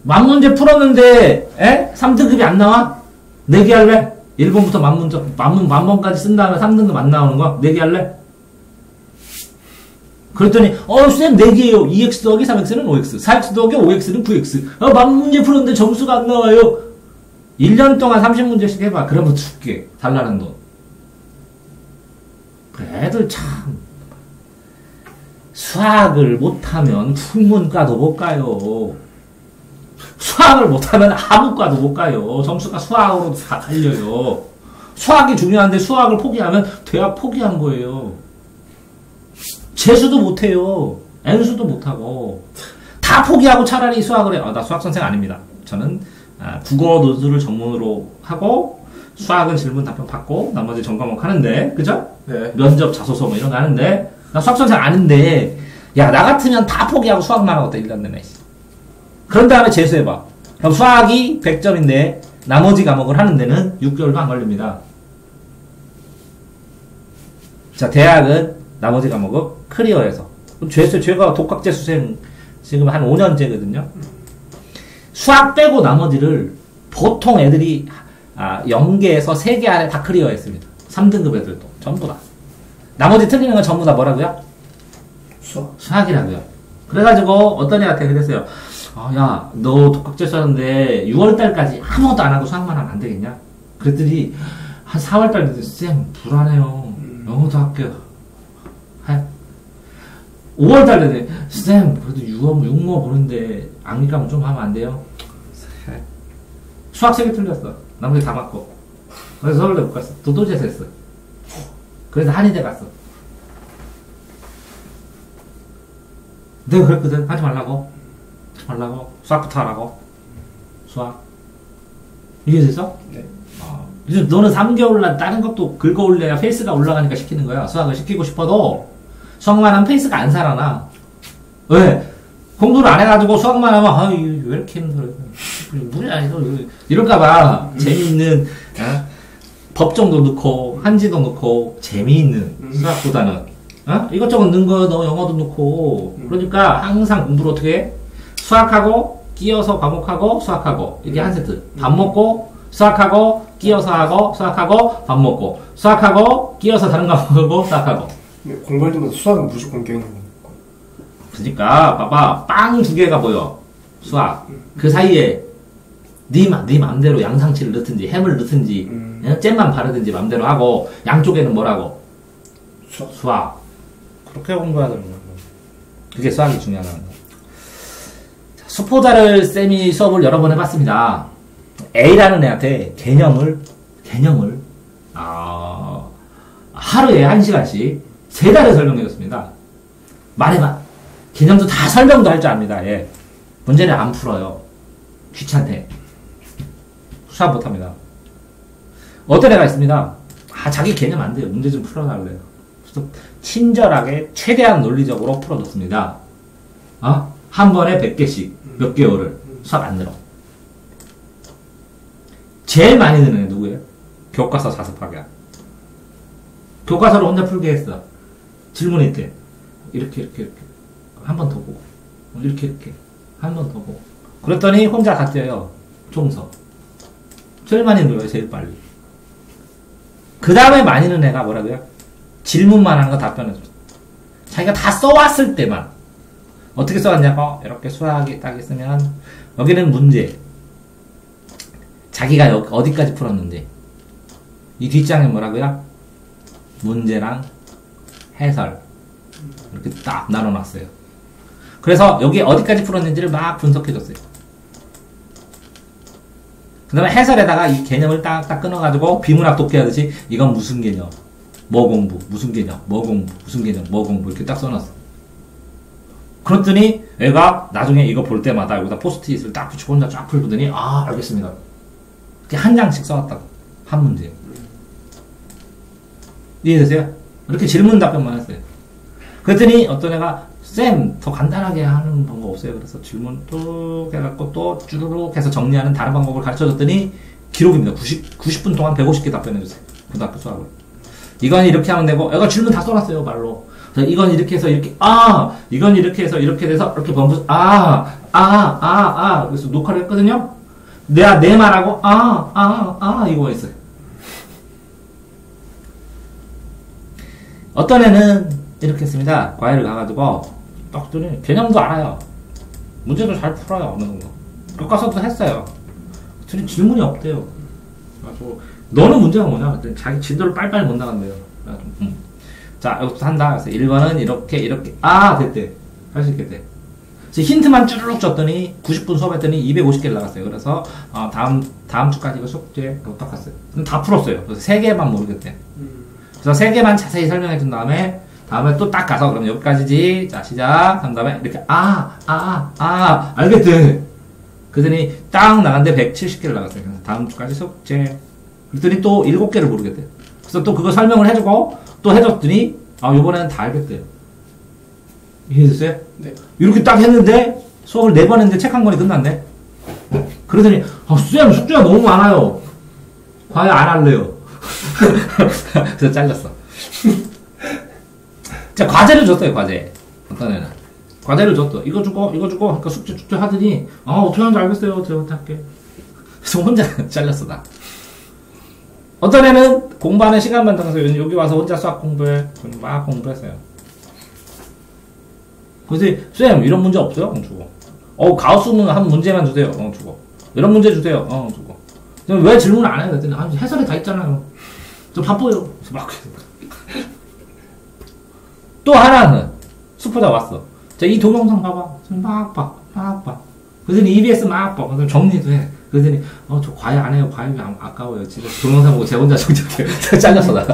S1: 10,000문제 풀었는데 3등급이 안 나와? 내기 할래? 1번부터 10,000문제, 10,000번까지 쓴 다음에 3등급 안 나오는 거? 내기 할래? 그랬더니 쌤 내기예요. 2x 더하기 3x는 5x, 4x 더하기 5x는 9x. 10,000문제 풀었는데 점수가 안 나와요. 1년 동안 30문제씩 해봐. 그러면 줄게. 달라는 돈. 애들 참 수학을 못하면 국문과도 못 가요. 수학을 못하면 아무과도 못 가요. 점수가 수학으로 다 달려요. 수학이 중요한데 수학을 포기하면 대학 포기한 거예요. 재수도 못해요. N수도 못하고 다 포기하고 차라리 수학을 해. 나 수학 선생 아닙니다. 저는 국어 논술을 전문으로 하고 수학은 질문 답변 받고 나머지 전과목 하는데, 그죠?
S2: 네.
S1: 면접 자소서 뭐 이런 거 하는데, 나 수학 선생 아닌데, 야, 나 같으면 다 포기하고 수학만 하고 또 1년 내내. 그런 다음에 재수해봐. 그럼 수학이 100점인데, 나머지 과목을 하는 데는 6개월도 안 걸립니다. 자, 대학은 나머지 과목을 클리어해서. 제가 독학제 수생 지금 한 5년째거든요. 수학 빼고 나머지를 보통 애들이 0개에서 3개 안에 다 클리어했습니다. 3등급 애들도 전부 다. 나머지 틀리는 건 전부 다 뭐라고요? 수학이라고요. 그래가지고 어떤 애한테 그랬어요. 야, 너 독학제 썼는데 6월달까지 아무것도 안 하고 수학만 하면 안 되겠냐? 그랬더니 한 4월달 됐더니 쌤 불안해요. 영어도 할게요. 5월달 됐더니 쌤 그래도 6모 보는데 암기감은 좀 하면 안 돼요? 수학 3개 틀렸어. 나머지 다 맞고. 그래서 서울대 못 갔어. 도도제에서 했어. 그래서 한의대 갔어. 내가 그랬거든. 하지 말라고. 수학부터 하라고. 수학. 이해됐어?
S2: 네.
S1: 너는 3개월날 다른 것도 긁어올려야 페이스가 올라가니까 시키는 거야. 수학을 시키고 싶어도 수학만 하면 페이스가 안 살아나. 왜? 공부를 안 해가지고 수학만 하면 왜 이렇게 힘들어. 뭐야 이거 이럴까봐 재미있는 법정도 넣고 한지도 넣고 재미있는 수학보다는 이것저것 넣은 거 너 영어도 넣고 그러니까 항상 공부를 어떻게 해? 수학하고 끼어서 과목하고 수학하고 이게 한 세트. 밥 먹고 수학하고 끼어서 하고 수학하고 밥 먹고 수학하고 끼어서 다른 과목하고 수학하고.
S2: 공부할 때마다 수학은 무조건 깨우는 거니까.
S1: 그러니까 봐봐 빵 2개가 보여. 수학. 그 사이에 네 맘대로 양상치를 넣든지 햄을 넣든지 잼만 바르든지 맘대로 하고 양쪽에는 뭐라고? 수학. 그렇게 공부해야 되는 거야. 그게 수학이 중요하다는 거. 수포자를 쌤이 수업을 여러 번 해봤습니다. A라는 애한테 개념을 하루에 1시간씩 3달을 설명해줬습니다. 말해봐. 개념도 다 설명도 할 줄 압니다. 예. 문제를 안 풀어요. 귀찮대. 수학 못합니다. 어떤 애가 있습니다. 자기 개념 안 돼요. 문제 좀 풀어달래요. 그래서 친절하게 최대한 논리적으로 풀어줬습니다. 한 번에 100개씩 몇 개월을 수학 안 늘어. 제일 많이 드는 애 누구예요? 교과서 자습하기야. 교과서를 혼자 풀게 했어. 질문일 때 이렇게 한 번 더 보고 이렇게 한 번 더 보고 그랬더니 혼자 다 떼요. 종서. 제일 많이 늘어요. 제일 빨리. 그 다음에 많이 는 애가 뭐라고요? 질문만 하는 거 답변해줘. 자기가 다 써왔을 때만 어떻게 써왔냐고 이렇게 수학이 딱 있으면 여기는 문제 자기가 어디까지 풀었는지 이 뒷장에 뭐라고요? 문제랑 해설 이렇게 딱 나눠놨어요. 그래서 여기 어디까지 풀었는지를 막 분석해줬어요. 그 다음에 해설에다가 이 개념을 딱딱 끊어가지고 비문학 독해하듯이 이건 무슨 개념, 뭐 공부, 무슨 개념, 뭐 공부, 무슨 개념, 뭐 공부 이렇게 딱 써놨어. 그랬더니 애가 나중에 이거 볼 때마다 여기다 포스트잇을 딱 붙이고 혼자 쫙 풀더니 알겠습니다. 이렇게 한 장씩 써왔다고. 한 문제. 이해되세요? 이렇게 질문 답변만 했어요. 그랬더니 어떤 애가 쌤, 더 간단하게 하는 방법 없어요? 그래서 질문 뚝 해갖고 또 쭈르륵 해서 정리하는 다른 방법을 가르쳐줬더니 기록입니다. 90분 동안 150개 답변해주세요. 고등학교 수학을. 이건 이렇게 하면 되고, 애가 질문 다 써놨어요, 말로. 그래서 이건 이렇게 해서 이렇게, 이건 이렇게 해서 이렇게 돼서 이렇게 번부, 그래서 녹화를 했거든요? 내가 내 말하고, 이거 있어요. 어떤 애는 이렇게 했습니다. 과외를 가가지고, 딱 들으니 개념도 알아요. 문제도 잘 풀어요, 어느 정도. 교과서도 했어요. 그랬더니 질문이 없대요. 그래가지고, 너는 문제가 뭐냐? 그랬더니 자기 진도를 빨리빨리 못 나간대요. 자, 여기부터 한다. 그래서 1번은 이렇게. 됐대. 할 수 있겠대. 그래서 힌트만 쭈르륵 줬더니 90분 수업했더니 250개를 나갔어요. 그래서 다음 주까지 이거 숙제 딱 갔어요. 다 풀었어요. 그래서 3개만 모르겠대. 그래서 3개만 자세히 설명해 준 다음에 또 딱 가서 그럼 여기까지지. 자, 시작. 한 다음에 이렇게 알겠대. 그랬더니 딱 나갔는데 170개를 나갔어요. 그래서 다음 주까지 숙제. 그랬더니 또 7개를 모르겠대. 그래서 또 그거 설명을 해주고 또 해줬더니 요번에는 다 알겠대요. 이해됐어요?
S2: 네.
S1: 이렇게 딱 했는데 수업을 4번 했는데 책 한 권이 끝났네. 그러더니, 쌤, 숙제가 너무 많아요. 과외 안 할래요. 그래서 잘렸어. 자, 과제를 줬어요, 과제. 어떤 애는. 과제를 줬어. 이거 주고, 하니까 숙제 하더니, 어떻게 하는지 알겠어요. 제가 어떻게 할게. 그래서 혼자 잘렸어, 나. 어떤 애는 공부하는 시간만 당해서 여기 와서 혼자 수학 공부해. 막 공부했어요. 그래서, 쌤, 이런 문제 없어요? 주고. 가우스는 한 문제만 주세요. 주고. 이런 문제 주세요. 주고. 왜 질문을 안 해요? 그랬더니, 해설이 다 있잖아요. 저 바빠요. 막. 또 하나는, 수포자 왔어. 자, 이 동영상 봐봐. 막 봐. 그러더니 EBS 막 봐. 그래서 정리도 해. 그러더니, 저 과외 안 해요. 과외가 아까워요. 진짜 동영상 보고 제 혼자 정적해. 잘렸어, 나.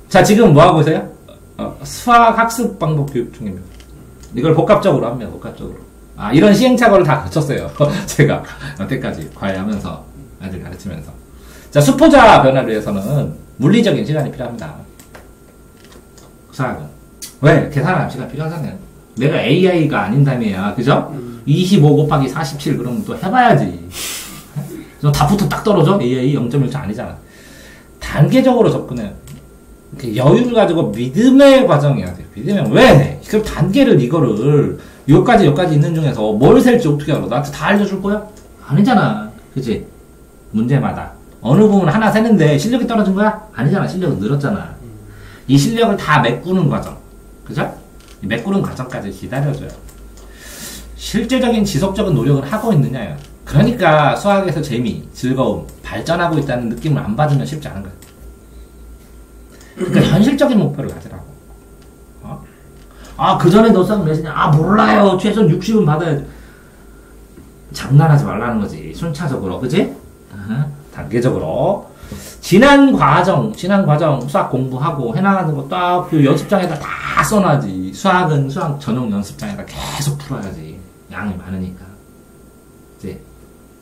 S1: 자, 지금 뭐 하고 있어요? 수학 학습 방법 교육 중입니다. 이걸 복합적으로 합니다, 복합적으로. 이런 시행착오를 다 거쳤어요. 제가, 여태까지 과외하면서, 애들 가르치면서. 자, 수포자 변화를 위해서는 물리적인 시간이 필요합니다. 수학은. 왜? 계산하는 시간 필요하잖아요. 내가 AI가 아닌다며야, 그죠? 25 곱하기 47, 그러면 또 해봐야지. 답부터 딱 떨어져? AI 0.1초 아니잖아. 단계적으로 접근해요. 여유를 가지고 믿음의 과정이어야 돼요. 믿으면 왜? 그럼 단계를 이거를 여기까지 있는 중에서 뭘 셀지 어떻게 알아? 나한테 다 알려줄 거야? 아니잖아. 그치? 문제마다. 어느 부분 하나 세는데 실력이 떨어진 거야? 아니잖아. 실력은 늘었잖아. 이 실력을 다 메꾸는 과정. 그죠? 이 메꾸는 과정까지 기다려줘요. 실제적인 지속적인 노력을 하고 있느냐요. 그러니까 수학에서 재미, 즐거움, 발전하고 있다는 느낌을 안 받으면 쉽지 않은 거야. 그러니까 현실적인 목표를 가지라고. 그 전에 너 수학 몇이냐? 몰라요. 최소 60은 받아야 돼. 장난하지 말라는 거지. 순차적으로, 그지? 단계적으로. 지난 과정 수학 공부하고 해나가는 거 딱 그 연습장에다 다 써놔야지. 수학은 수학 전용 연습장에다 계속 풀어야지. 양이 많으니까. 이제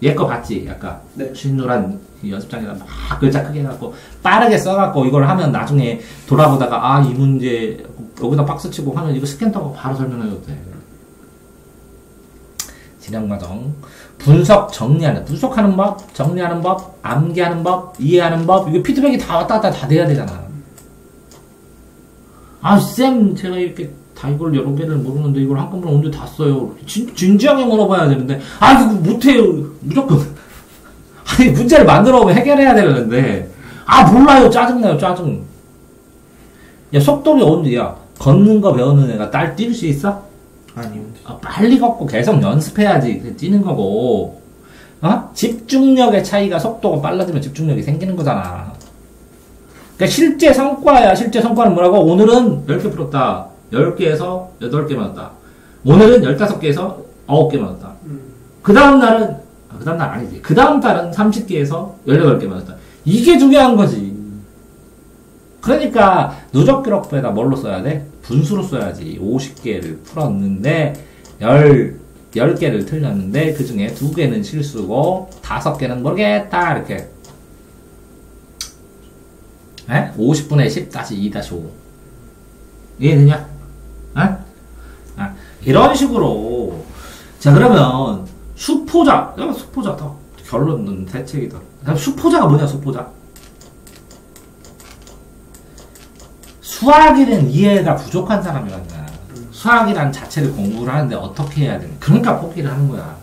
S1: 얘 거 봤지? 약간
S2: 네.
S1: 흰노란 연습장에다 막 글자 크게 해갖고 빠르게 써갖고 이걸 하면 나중에 돌아보다가 이 문제 여기다 박스 치고 하면 이거 스캔 떠고 바로 설명해도 돼. 진행 과정. 분석하는 법, 정리하는 법, 암기하는 법, 이해하는 법, 이거 피드백이 다 왔다 갔다 다 돼야 되잖아. 쌤, 제가 이렇게 다 이걸 여러 개를 모르는데 이걸 한꺼번에 언제 다 써요? 진지하게 물어봐야 되는데, 그거 못해요. 무조건. 문제를 만들어 오면 해결해야 되는데, 몰라요. 짜증나요, 짜증. 야, 속도가 언제야? 걷는 거 배우는 애가 딸 뛸 수 있어?
S2: 아니요.
S1: 빨리 걷고 계속 연습해야지 뛰는 거고. 집중력의 차이가 속도가 빨라지면 집중력이 생기는 거잖아. 그러니까 실제 성과야. 실제 성과는 뭐라고? 오늘은 10개 풀었다. 10개에서 8개 맞았다. 오늘은 15개에서 9개 맞았다. 그 다음 날은 그 다음 날 아니지. 그 다음 달은 30개에서 18개 맞았다. 이게 중요한 거지. 그러니까 누적 기록부에다 뭘로 써야 돼? 분수로 써야지. 50개를 풀었는데 10개를 틀렸는데 그 중에 2개는 실수고 5개는 모르겠다. 이렇게 50분의 10-2-5 이해되냐? 이런 식으로. 자, 그러면 수포자 더 결론은 대책이다. 수포자가 뭐냐? 수학에 대한 이해가 부족한 사람이란 거야. 수학이란 자체를 공부를 하는데 어떻게 해야 되냐. 그러니까 포기를 하는 거야.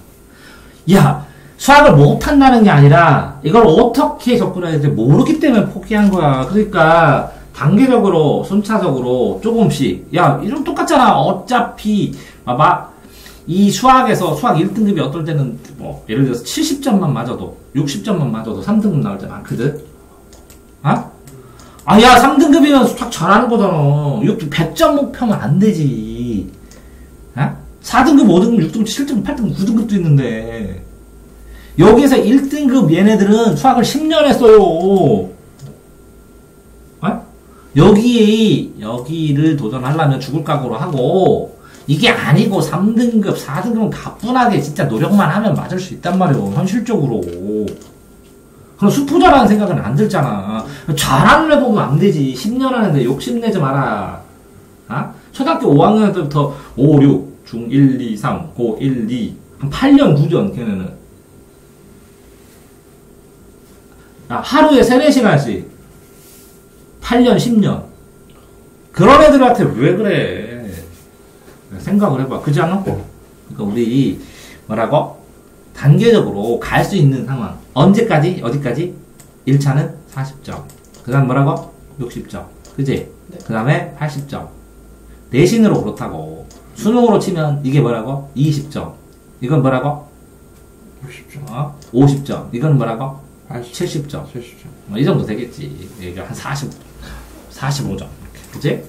S1: 야, 수학을 못한다는 게 아니라 이걸 어떻게 접근해야 될지 모르기 때문에 포기한 거야. 그러니까 단계적으로 순차적으로 조금씩. 야, 이런 똑같잖아. 어차피 봐봐. 이 수학에서 수학 1등급이 어떨 때는 뭐 예를 들어서 70점만 맞아도 60점만 맞아도 3등급 나올 때 많거든. 야, 3등급이면 수학 잘하는 거잖아. 이것도 100점 목표면 안 되지. 4등급, 5등급, 6등급, 7등급, 8등급, 9등급도 있는데. 여기서 1등급 얘네들은 수학을 10년 했어요. 여기를 도전하려면 죽을 각오로 하고, 이게 아니고 3등급, 4등급은 가뿐하게 진짜 노력만 하면 맞을 수 있단 말이에요. 현실적으로. 그럼 수포자라는 생각은 안 들잖아. 잘하는 애 보면 안 되지. 10년 하는데 욕심내지 마라. 초등학교 5학년 때부터 5, 6, 중 1, 2, 3, 고 1, 2, 한 8년, 9년, 걔네는. 하루에 3, 4시간씩. 8년, 10년. 그런 애들한테 왜 그래? 생각을 해봐. 그지 않아? 그러니까 우리, 뭐라고? 단계적으로 갈 수 있는 상황. 언제까지? 어디까지? 1차는 40점. 그 다음 뭐라고? 60점. 그지?
S2: 네.
S1: 그 다음에 80점. 내신으로 그렇다고. 수능으로 치면 이게 뭐라고? 20점. 이건 뭐라고?
S2: 60점.
S1: 50점. 이건 뭐라고?
S2: 70점.
S1: 70점.
S2: 70점.
S1: 이 정도 되겠지. 이게 한 45점. 그치?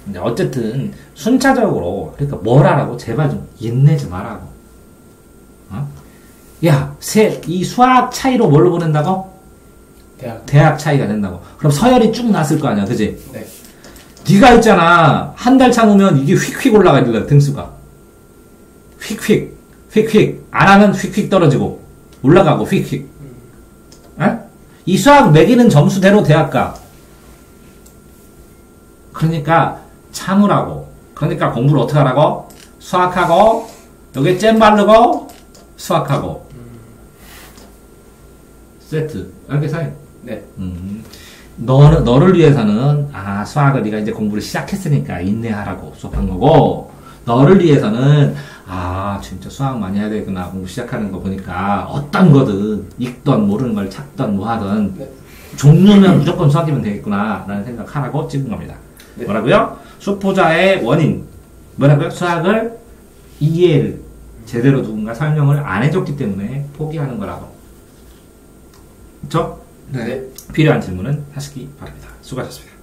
S1: 근데 어쨌든, 순차적으로, 그러니까 뭘 하라고? 제발 좀 인내지 말라고. 야, 이 수학 차이로 뭘로 보낸다고? 대학 차이가 된다고. 그럼 서열이 쭉 났을 거 아니야. 그치?
S2: 네.
S1: 네가 있잖아. 한 달 참으면 이게 휙휙 올라가길래 등수가. 휙휙. 안 하면 휙휙 떨어지고, 올라가고, 휙휙. 이 수학 매기는 점수대로 대학 가. 그러니까 참으라고. 그러니까 공부를 어떻게 하라고? 수학하고, 여기 잼 바르고, 수학하고. 세트. 알겠어요?
S2: 네.
S1: 너를 위해서는, 수학을 네가 이제 공부를 시작했으니까 인내하라고 수업한 거고, 너를 위해서는, 진짜 수학 많이 해야 되구나. 공부 시작하는 거 보니까, 어떤 거든, 읽던, 모르는 걸 찾던, 뭐 하든,
S2: 네.
S1: 종류면 무조건 수학이면 되겠구나. 라는 생각하라고 찍은 겁니다.
S2: 네.
S1: 뭐라고요? 수포자의 원인. 뭐라고요? 수학을 이해를 제대로 누군가 설명을 안 해줬기 때문에 포기하는 거라고. 그쵸?
S2: 네.
S1: 필요한 질문은 하시기 바랍니다. 수고하셨습니다.